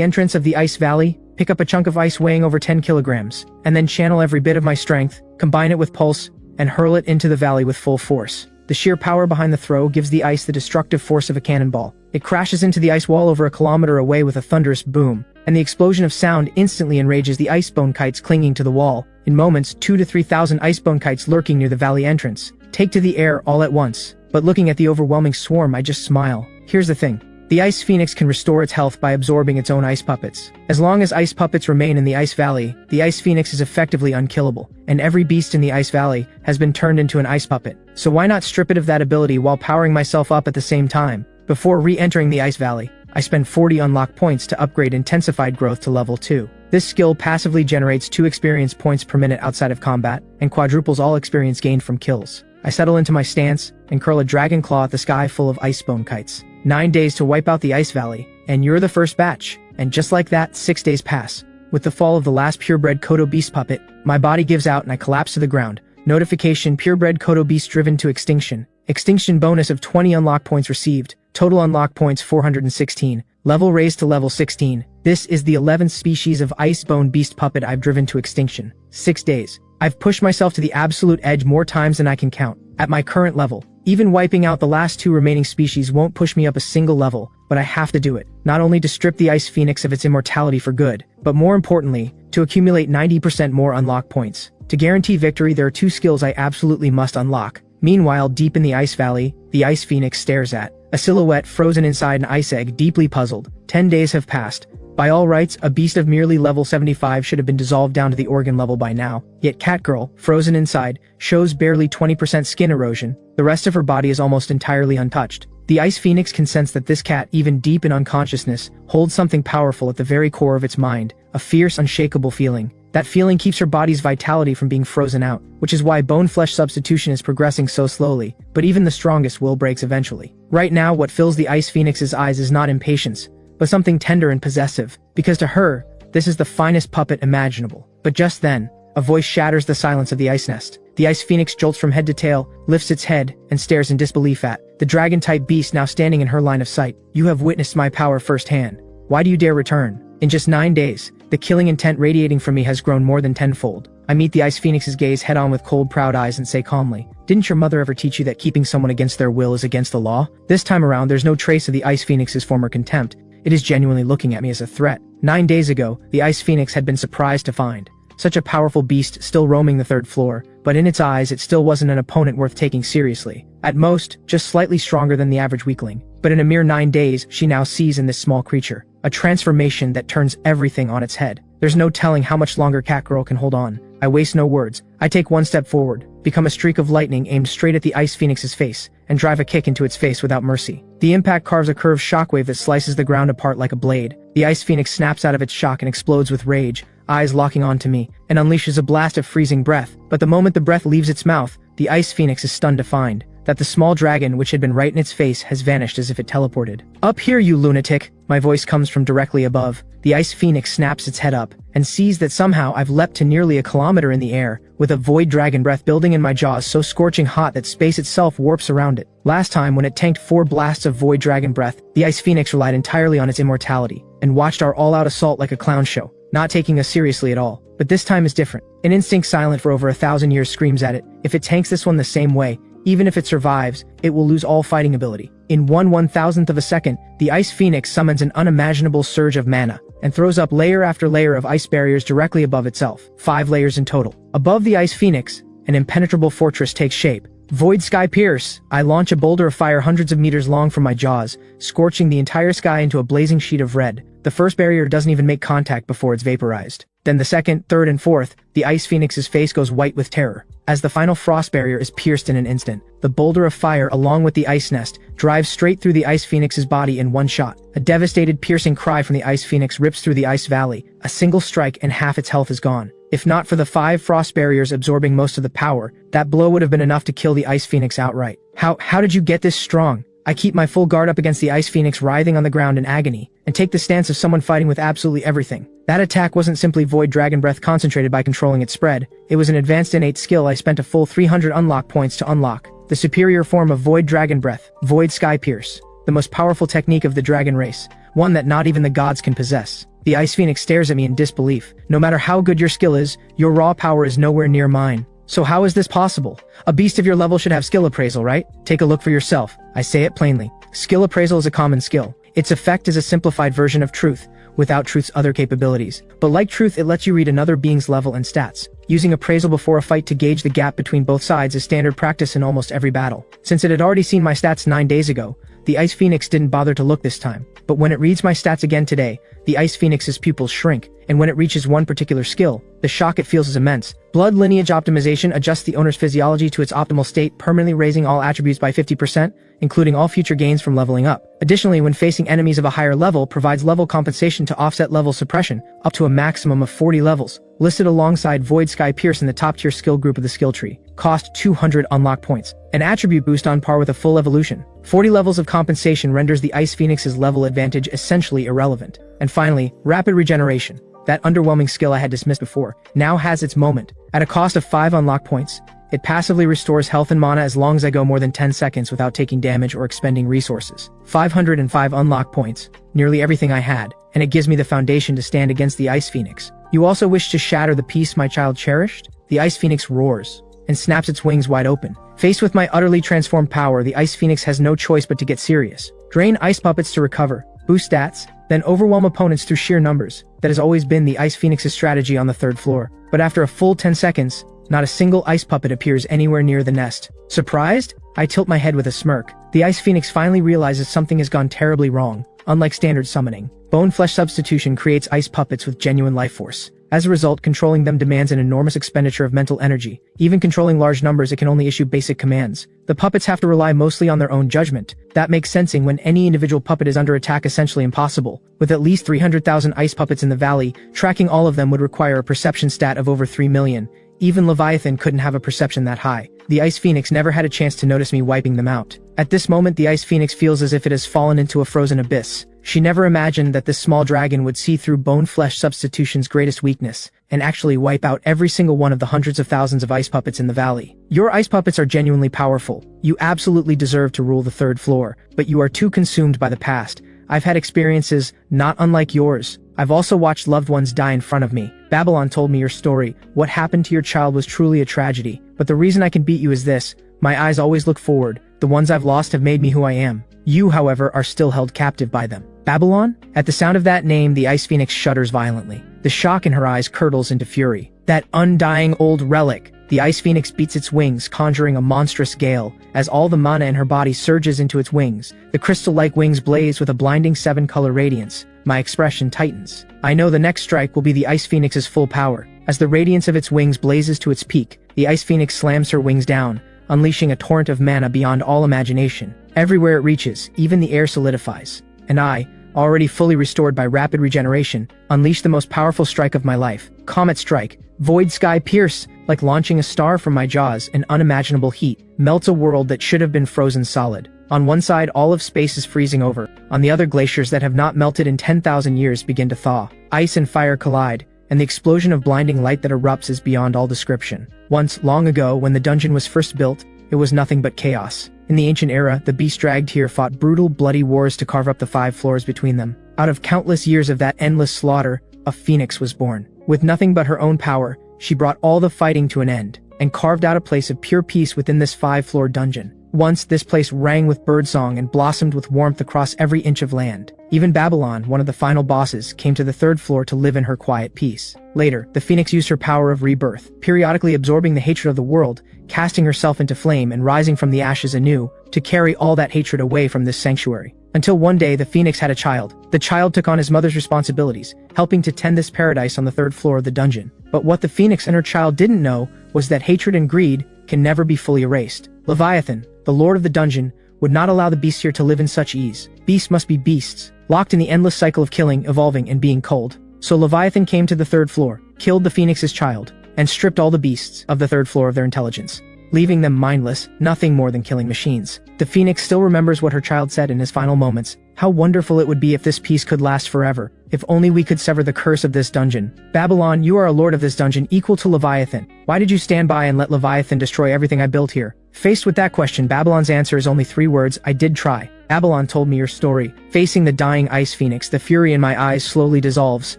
A: entrance of the Ice Valley, pick up a chunk of ice weighing over 10 kilograms, and then channel every bit of my strength, combine it with pulse, and hurl it into the valley with full force. The sheer power behind the throw gives the ice the destructive force of a cannonball. It crashes into the ice wall over a kilometer away with a thunderous boom, and the explosion of sound instantly enrages the icebone kites clinging to the wall. In moments, 2,000 to 3,000 icebone kites lurking near the valley entrance take to the air all at once. But looking at the overwhelming swarm, I just smile. Here's the thing. The Ice Phoenix can restore its health by absorbing its own ice puppets. As long as ice puppets remain in the Ice Valley, the Ice Phoenix is effectively unkillable, and every beast in the Ice Valley has been turned into an ice puppet. So why not strip it of that ability while powering myself up at the same time? Before re-entering the Ice Valley, I spend 40 unlock points to upgrade Intensified Growth to level 2. This skill passively generates 2 experience points per minute outside of combat, and quadruples all experience gained from kills. I settle into my stance, and curl a dragon claw at the sky full of icebone kites. 9 days to wipe out the Ice Valley, and you're the first batch. And just like that, 6 days pass. With the fall of the last purebred Kodo Beast puppet, my body gives out and I collapse to the ground. Notification: purebred Kodo Beast driven to extinction. Extinction bonus of 20 unlock points received. Total unlock points 416. Level raised to level 16. This is the 11th species of Icebone Beast puppet I've driven to extinction. 6 days. I've pushed myself to the absolute edge more times than I can count. At my current level, even wiping out the last 2 remaining species won't push me up a single level, but I have to do it. Not only to strip the Ice Phoenix of its immortality for good, but more importantly, to accumulate 90% more unlock points. To guarantee victory, there are 2 skills I absolutely must unlock. Meanwhile, deep in the Ice Valley, the Ice Phoenix stares at a silhouette frozen inside an ice egg, deeply puzzled. 10 days have passed. By all rights, a beast of merely level 75 should have been dissolved down to the organ level by now. Yet Catgirl, frozen inside, shows barely 20% skin erosion. The rest of her body is almost entirely untouched. The Ice Phoenix can sense that this cat, even deep in unconsciousness, holds something powerful at the very core of its mind, a fierce, unshakable feeling. That feeling keeps her body's vitality from being frozen out, which is why bone-flesh substitution is progressing so slowly, but even the strongest will breaks eventually. Right now, what fills the Ice Phoenix's eyes is not impatience, but something tender and possessive, because to her, this is the finest puppet imaginable. But just then, a voice shatters the silence of the ice nest. The ice phoenix jolts from head to tail, lifts its head, and stares in disbelief at the dragon-type beast now standing in her line of sight. "You have witnessed my power firsthand. Why do you dare return?" In just 9 days, the killing intent radiating from me has grown more than tenfold. I meet the ice phoenix's gaze head-on with cold, proud eyes and say calmly, "Didn't your mother ever teach you that keeping someone against their will is against the law?" This time around, there's no trace of the ice phoenix's former contempt. It is genuinely looking at me as a threat. 9 days ago, the ice phoenix had been surprised to find such a powerful beast still roaming the 3rd floor, but in its eyes it still wasn't an opponent worth taking seriously. At most, just slightly stronger than the average weakling. But in a mere 9 days, she now sees in this small creature a transformation that turns everything on its head. There's no telling how much longer Catgirl can hold on. I waste no words. I take one step forward, become a streak of lightning aimed straight at the ice phoenix's face, and drive a kick into its face without mercy. The impact carves a curved shockwave that slices the ground apart like a blade. The ice phoenix snaps out of its shock and explodes with rage, eyes locking onto me, and unleashes a blast of freezing breath. But the moment the breath leaves its mouth, the ice phoenix is stunned to find that the small dragon which had been right in its face has vanished as if it teleported. "Up here, you lunatic!" My voice comes from directly above. The ice phoenix snaps its head up, and sees that somehow I've leapt to nearly a kilometer in the air, with a void dragon breath building in my jaws so scorching hot that space itself warps around it. Last time, when it tanked 4 blasts of void dragon breath, the ice phoenix relied entirely on its immortality, and watched our all-out assault like a clown show, not taking us seriously at all. But this time is different. An instinct silent for over 1,000 years screams at it, if it tanks this one the same way, even if it survives, it will lose all fighting ability. In 1/1000th of a second, the ice phoenix summons an unimaginable surge of mana, and throws up layer after layer of ice barriers directly above itself. 5 layers in total. Above the ice phoenix, an impenetrable fortress takes shape. Void Sky Pierce! I launch a boulder of fire hundreds of meters long from my jaws, scorching the entire sky into a blazing sheet of red. The first barrier doesn't even make contact before it's vaporized. Then the second, third, and fourth, the ice phoenix's face goes white with terror. As the final frost barrier is pierced in an instant, the boulder of fire along with the ice nest drives straight through the ice phoenix's body in one shot. A devastated, piercing cry from the ice phoenix rips through the ice valley. A single strike and half its health is gone. If not for the 5 frost barriers absorbing most of the power, that blow would have been enough to kill the ice phoenix outright. How did you get this strong? I keep my full guard up against the ice phoenix writhing on the ground in agony, and take the stance of someone fighting with absolutely everything. That attack wasn't simply void dragon breath concentrated by controlling its spread. It was an advanced innate skill I spent a full 300 unlock points to unlock. The superior form of void dragon breath, Void Sky Pierce. The most powerful technique of the dragon race, one that not even the gods can possess. The ice phoenix stares at me in disbelief. No matter how good your skill is, your raw power is nowhere near mine. So how is this possible? A beast of your level should have skill appraisal, right? Take a look for yourself. I say it plainly. Skill appraisal is a common skill. Its effect is a simplified version of truth, without truth's other capabilities. But like truth, it lets you read another being's level and stats. Using appraisal before a fight to gauge the gap between both sides is standard practice in almost every battle. Since it had already seen my stats 9 days ago, the ice phoenix didn't bother to look this time. But when it reads my stats again today, the ice phoenix's pupils shrink, and when it reaches one particular skill, the shock it feels is immense. Blood lineage optimization adjusts the owner's physiology to its optimal state, permanently raising all attributes by 50%, including all future gains from leveling up. Additionally, when facing enemies of a higher level, provides level compensation to offset level suppression, up to a maximum of 40 levels. Listed alongside Void Sky Pierce in the top-tier skill group of the skill tree. Cost 200 unlock points. An attribute boost on par with a full evolution. 40 levels of compensation renders the Ice Phoenix's level advantage essentially irrelevant. And finally, Rapid Regeneration. That underwhelming skill I had dismissed before, now has its moment. At a cost of 5 unlock points, it passively restores health and mana as long as I go more than 10 seconds without taking damage or expending resources. 505 unlock points, nearly everything I had, and it gives me the foundation to stand against the Ice Phoenix. You also wish to shatter the peace my child cherished? The Ice Phoenix roars, and snaps its wings wide open. Faced with my utterly transformed power, the Ice Phoenix has no choice but to get serious. Drain ice puppets to recover, boost stats, then overwhelm opponents through sheer numbers. That has always been the Ice Phoenix's strategy on the 3rd floor. But after a full 10 seconds, not a single ice puppet appears anywhere near the nest. Surprised? I tilt my head with a smirk. The Ice Phoenix finally realizes something has gone terribly wrong. Unlike standard summoning, bone-flesh substitution creates ice puppets with genuine life force. As a result, controlling them demands an enormous expenditure of mental energy. Even controlling large numbers, it can only issue basic commands. The puppets have to rely mostly on their own judgment. That makes sensing when any individual puppet is under attack essentially impossible. With at least 300,000 ice puppets in the valley, tracking all of them would require a perception stat of over 3 million. Even Leviathan couldn't have a perception that high. The Ice Phoenix never had a chance to notice me wiping them out. At this moment, the Ice Phoenix feels as if it has fallen into a frozen abyss, She never imagined that this small dragon would see through bone-flesh substitution's greatest weakness, and actually wipe out every single one of the hundreds of thousands of ice puppets in the valley. Your ice puppets are genuinely powerful. You absolutely deserve to rule the third floor, but you are too consumed by the past. I've had experiences not unlike yours. I've also watched loved ones die in front of me. Babylon told me your story. What happened to your child was truly a tragedy. But the reason I can beat you is this. My eyes always look forward. The ones I've lost have made me who I am. You, however, are still held captive by them. Babylon? At the sound of that name, the Ice Phoenix shudders violently. The shock in her eyes curdles into fury. That undying old relic. The Ice Phoenix beats its wings, conjuring a monstrous gale. As all the mana in her body surges into its wings, the crystal-like wings blaze with a blinding 7-color radiance. My expression tightens. I know the next strike will be the Ice Phoenix's full power. As the radiance of its wings blazes to its peak, the Ice Phoenix slams her wings down, unleashing a torrent of mana beyond all imagination. Everywhere it reaches, even the air solidifies. And I, already fully restored by rapid regeneration, unleash the most powerful strike of my life. Comet Strike. Void Sky Pierce. Like launching a star from my jaws, an unimaginable heat melts a world that should have been frozen solid. On one side, all of space is freezing over. On the other, glaciers that have not melted in 10,000 years begin to thaw. Ice and fire collide, and the explosion of blinding light that erupts is beyond all description. Once, long ago, when the dungeon was first built, it was nothing but chaos. In the ancient era, the beasts dragged here fought brutal, bloody wars to carve up the 5 floors between them. Out of countless years of that endless slaughter, a phoenix was born. With nothing but her own power, she brought all the fighting to an end, and carved out a place of pure peace within this 5-floor dungeon. Once, this place rang with birdsong and blossomed with warmth across every inch of land. Even Babylon, one of the final bosses, came to the 3rd floor to live in her quiet peace. Later, the Phoenix used her power of rebirth, periodically absorbing the hatred of the world, casting herself into flame and rising from the ashes anew, to carry all that hatred away from this sanctuary. Until one day, the Phoenix had a child. The child took on his mother's responsibilities, helping to tend this paradise on the 3rd floor of the dungeon. But what the Phoenix and her child didn't know was that hatred and greed can never be fully erased. Leviathan, the lord of the dungeon, would not allow the beasts here to live in such ease. Beasts must be beasts, locked in the endless cycle of killing, evolving, and being culled. So Leviathan came to the 3rd floor, killed the Phoenix's child, and stripped all the beasts of the 3rd floor of their intelligence, leaving them mindless, nothing more than killing machines. The Phoenix still remembers what her child said in his final moments. How wonderful it would be if this peace could last forever. If only we could sever the curse of this dungeon. Babylon, you are a lord of this dungeon equal to Leviathan. Why did you stand by and let Leviathan destroy everything I built here? Faced with that question, Babylon's answer is only 3 words: I did try. Babylon told me your story. Facing the dying Ice Phoenix, the fury in my eyes slowly dissolves,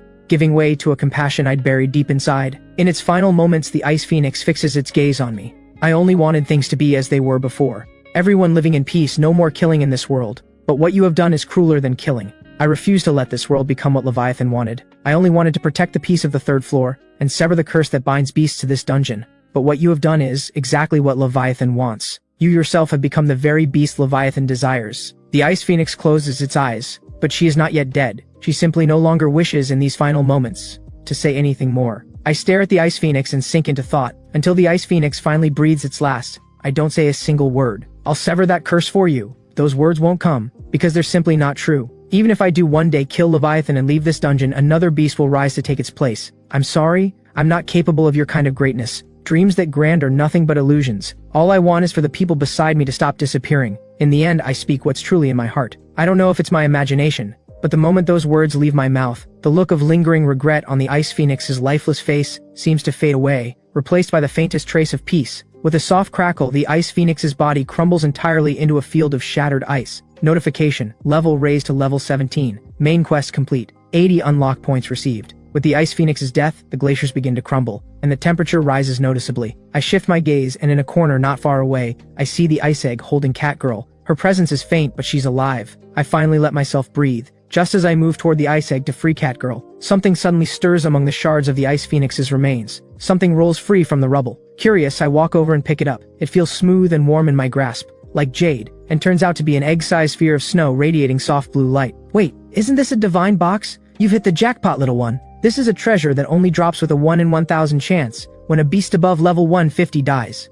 A: giving way to a compassion I'd buried deep inside. In its final moments, the Ice Phoenix fixes its gaze on me. I only wanted things to be as they were before. Everyone living in peace, no more killing in this world. But what you have done is crueler than killing. I refuse to let this world become what Leviathan wanted. I only wanted to protect the peace of the 3rd floor, and sever the curse that binds beasts to this dungeon. But what you have done is exactly what Leviathan wants. You yourself have become the very beast Leviathan desires. The Ice Phoenix closes its eyes, but she is not yet dead. She simply no longer wishes in these final moments to say anything more. I stare at the Ice Phoenix and sink into thought, until the Ice Phoenix finally breathes its last. I don't say a single word. I'll sever that curse for you. Those words won't come, because they're simply not true. Even if I do one day kill Leviathan and leave this dungeon, another beast will rise to take its place. I'm sorry, I'm not capable of your kind of greatness. Dreams that grand are nothing but illusions. All I want is for the people beside me to stop disappearing. In the end, I speak what's truly in my heart. I don't know if it's my imagination, but the moment those words leave my mouth, the look of lingering regret on the Ice Phoenix's lifeless face seems to fade away, replaced by the faintest trace of peace. With a soft crackle, the Ice Phoenix's body crumbles entirely into a field of shattered ice. Notification: level raised to level 17. Main quest complete. 80 unlock points received. With the Ice Phoenix's death, the glaciers begin to crumble, and the temperature rises noticeably. I shift my gaze, and in a corner not far away, I see the Ice Egg holding Catgirl. Her presence is faint, but she's alive. I finally let myself breathe. Just as I move toward the Ice Egg to free Catgirl, something suddenly stirs among the shards of the Ice Phoenix's remains. Something rolls free from the rubble. Curious, I walk over and pick it up. It feels smooth and warm in my grasp, like jade, and turns out to be an egg-sized sphere of snow radiating soft blue light. Wait, isn't this a divine box? You've hit the jackpot, little one. This is a treasure that only drops with a 1 in 1,000 chance, when a beast above level 150 dies.